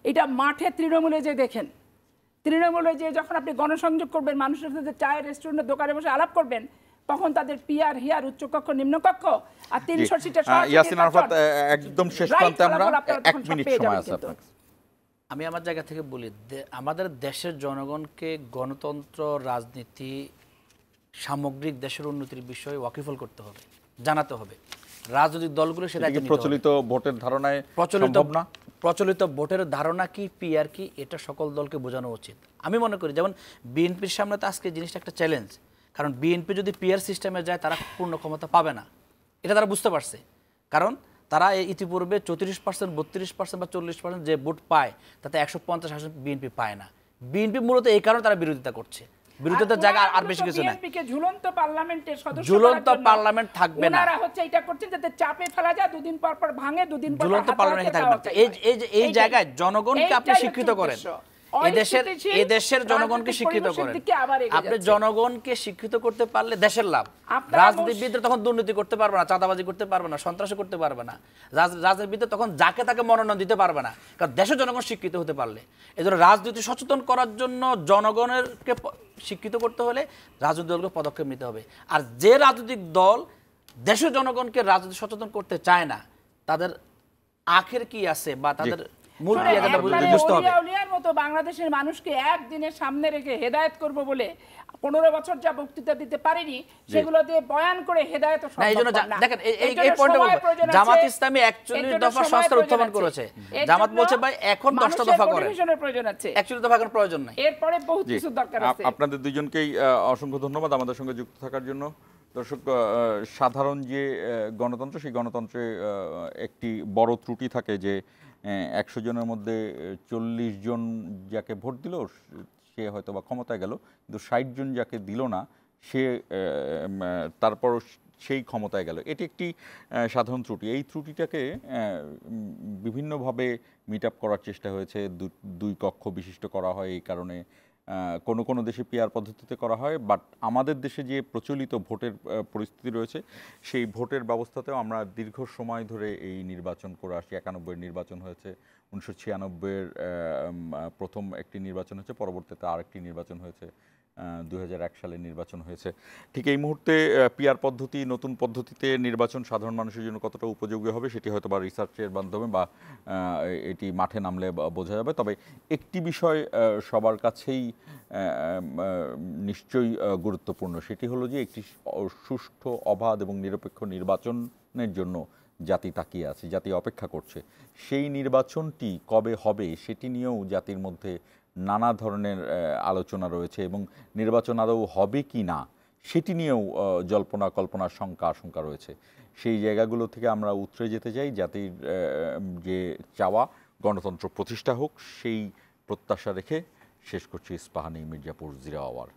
এটা মাঠে তৃণমূলে যে দেখেন, তৃণমূলে যে যখন আপনি গণসংযোগ করবেন, মানুষের সাথে চায়ের রেস্টুরেন্টের দোকানে বসে আলাপ করবেন, তখন তাদের পিআর হিয়ার উচ্চকক্ষ নিম্নকক্ষ আর 300 সিটের ইয়াসিন আরাফাত, একদম শেষ প্রান্তে আমরা 1 মিনিট সময় আছে আপনার। আমি আমার জায়গা থেকে বলি, আমাদের দেশের জনগণকে গণতন্ত্র, রাজনীতি, সামগ্রিক দেশের উন্নতির বিষয়ে ওয়াকিফল করতে হবে, জানাতে হবে। রাজনৈতিক দলগুলো সেটা প্রচলিত ভোটের ধারণায় সম্ভব না। প্রচলিত ভোটের ধারণা কি, পিআর কি, এটা সকল দলকে বোঝানো উচিত। আমি মনে করি যেমন বিএনপির সামনে তো আজকে জিনিসটা একটা চ্যালেঞ্জ, কারণ বিএনপি যদি পিআর সিস্টেমে যায় তারা পূর্ণ ক্ষমতা পাবে না, এটা তারা বুঝতে পারছে। কারণ তারা ইতিপূর্বে 34%, 32% বা 40% যে ভোট পায় তাতে 150 আসন বিএনপি পায় না। বিএনপি মূলত এই কারণে তারা বিরোধিতা করছে। বিরোধিতার জায়গা আর বেশি কিছু না। বিএনপিকে ঝুলন্ত পার্লামেন্টের সদস্য ঝুলন্ত পার্লামেন্ট থাকবে না, ওনারা হচ্ছে এটা করছেন যাতে চাপে ফেলা যায়, দুদিন পর পর ভাঙে, দুদিন পর ঝুলন্ত পার্লামেন্ট থাকবে না। এই জায়গায় জনগণকে আপনি শিক্ষিত করেন, এদেশের জনগণকে শিক্ষিত করেন। আপনি জনগণকে শিক্ষিত করতে পারলে দেশের লাভ। রাজনীতিবিদরা তখন দুর্নীতি করতে পারবে না, চাঁদাবাজি করতে পারবে না, সন্ত্রাসী করতে পারবে না। রাজনীতিবিদরা তখন যাকে তাকে মনোনয়ন দিতে পারবে না, কারণ দেশের জনগণ শিক্ষিত হতে পারলে। এই জন্য রাজনীতি সচেতন করার জন্য জনগণেরকে শিক্ষিত করতে হলে রাজনৈতিক দলকে পদক্ষেপ নিতে হবে। আর যে রাজনৈতিক দল দেশের জনগণকে রাজনীতি সচেতন করতে চায় না, তাদের আখের কি আছে বা তাদের মূল কি আছে বুঝতে হবে। মতো বাংলাদেশের মানুষকে একদিনের সামনে রেখে হেদায়েত করব বলে 15 বছর যা বক্তৃতা দিতে পারিনি, সেগুলো দিয়ে বয়ান করে হেদায়েত সম্ভব না। এইজন্য দেখেন এই পয়েন্টে জামাত ইসলামী 41 দফা সংস্কার উত্থাপন করেছে। জামাত বলছে ভাই এখন 10টা দফা করেন, প্রয়োজন আছে, 41 দফা করার প্রয়োজন নাই। এরপরে বহুত কিছু দরকার আছে। আপনাদের দুইজনকেই অসংখ্য ধন্যবাদ আমাদের সঙ্গে যুক্ত থাকার জন্য। দর্শক, সাধারণ যে গণতন্ত্র, সেই গণতন্ত্রে একটি বড় ত্রুটি থাকে যে 100 জনের মধ্যে 40 জন যাকে ভোট দিল সে হয়তো বা ক্ষমতায় গেল, কিন্তু 60 জন যাকে দিল না সে তারপরও সেই ক্ষমতায় গেল। এটি একটি সাধারণ ত্রুটি। এই ত্রুটিটাকে বিভিন্নভাবে মিট আপ করার চেষ্টা হয়েছে। দুই কক্ষ বিশিষ্ট করা হয়, এই কারণে কোনো দেশে পিআর পদ্ধতিতে করা হয়। বাট আমাদের দেশে যে প্রচলিত ভোটের পরিস্থিতি রয়েছে, সেই ভোটের ব্যবস্থাতেও আমরা দীর্ঘ সময় ধরে এই নির্বাচন করে আসছি। 91 নির্বাচন হয়েছে, 1996 প্রথম একটি নির্বাচন হয়েছে, পরবর্তীতে আরেকটি নির্বাচন হয়েছে, 2001 সালে নির্বাচন হয়েছে। ঠিক এই মুহূর্তে পিআর পদ্ধতি, নতুন পদ্ধতিতে নির্বাচন সাধারণ মানুষের জন্য কতটা উপযোগী হবে সেটি হয়তো বা রিসার্চের মাধ্যমে বা এটি মাঠে নামলে বোঝা যাবে। তবে একটি বিষয় সবার কাছেই নিশ্চয়ই গুরুত্বপূর্ণ, সেটি হলো যে একটি সুষ্ঠু, অবাধ এবং নিরপেক্ষ নির্বাচনের জন্য জাতি তাকিয়ে আছে, জাতি অপেক্ষা করছে। সেই নির্বাচনটি কবে হবে সেটি নিয়েও জাতির মধ্যে নানা ধরনের আলোচনা রয়েছে, এবং নির্বাচন আদৌ হবে কি না সেটি নিয়েও জল্পনা কল্পনা, শঙ্কা আশঙ্কা রয়েছে। সেই জায়গাগুলো থেকে আমরা উতরে যেতে চাই। জাতির যে চাওয়া গণতন্ত্র প্রতিষ্ঠা হোক, সেই প্রত্যাশা রেখে শেষ করছি ইস্পাহানি মির্জাপুর 0 আওয়ার।